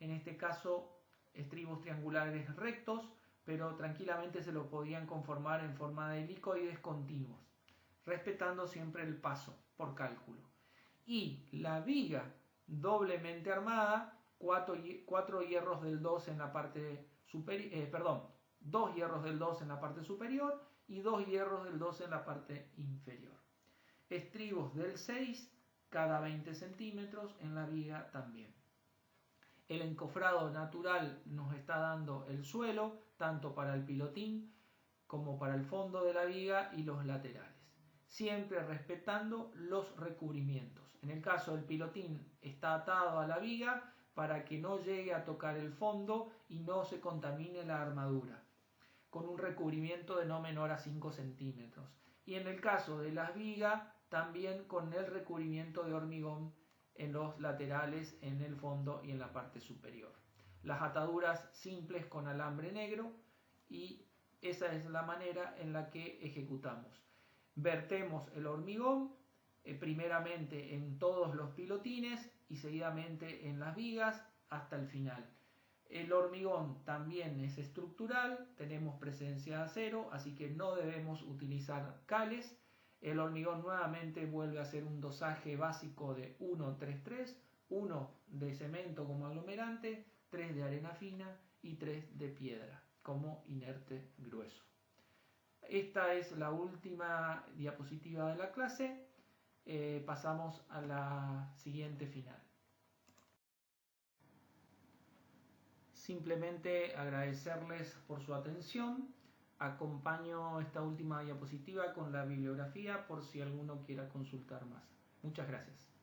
en este caso estribos triangulares rectos, pero tranquilamente se lo podían conformar en forma de helicoides continuos, respetando siempre el paso por cálculo. Y la viga doblemente armada, 4 hierros del 2 en la parte superior, 2 hierros del 2 en la parte superior y 2 hierros del 2 en la parte inferior. Estribos del 6 cada 20 centímetros en la viga también. El encofrado natural nos está dando el suelo, tanto para el pilotín como para el fondo de la viga y los laterales, siempre respetando los recubrimientos. En el caso del pilotín está atado a la viga para que no llegue a tocar el fondo y no se contamine la armadura, con un recubrimiento de no menor a 5 centímetros. Y en el caso de las vigas, también con el recubrimiento de hormigón en los laterales, en el fondo y en la parte superior. Las ataduras simples con alambre negro, y esa es la manera en la que ejecutamos. Vertemos el hormigón primeramente en todos los pilotines y seguidamente en las vigas hasta el final. El hormigón también es estructural, tenemos presencia de acero, así que no debemos utilizar cales. El hormigón nuevamente vuelve a ser un dosaje básico de 1-3-3, 1 de cemento como aglomerante, 3 de arena fina y 3 de piedra como inerte grueso. Esta es la última diapositiva de la clase. Pasamos a la siguiente final. Simplemente agradecerles por su atención. Acompaño esta última diapositiva con la bibliografía por si alguno quiera consultar más. Muchas gracias.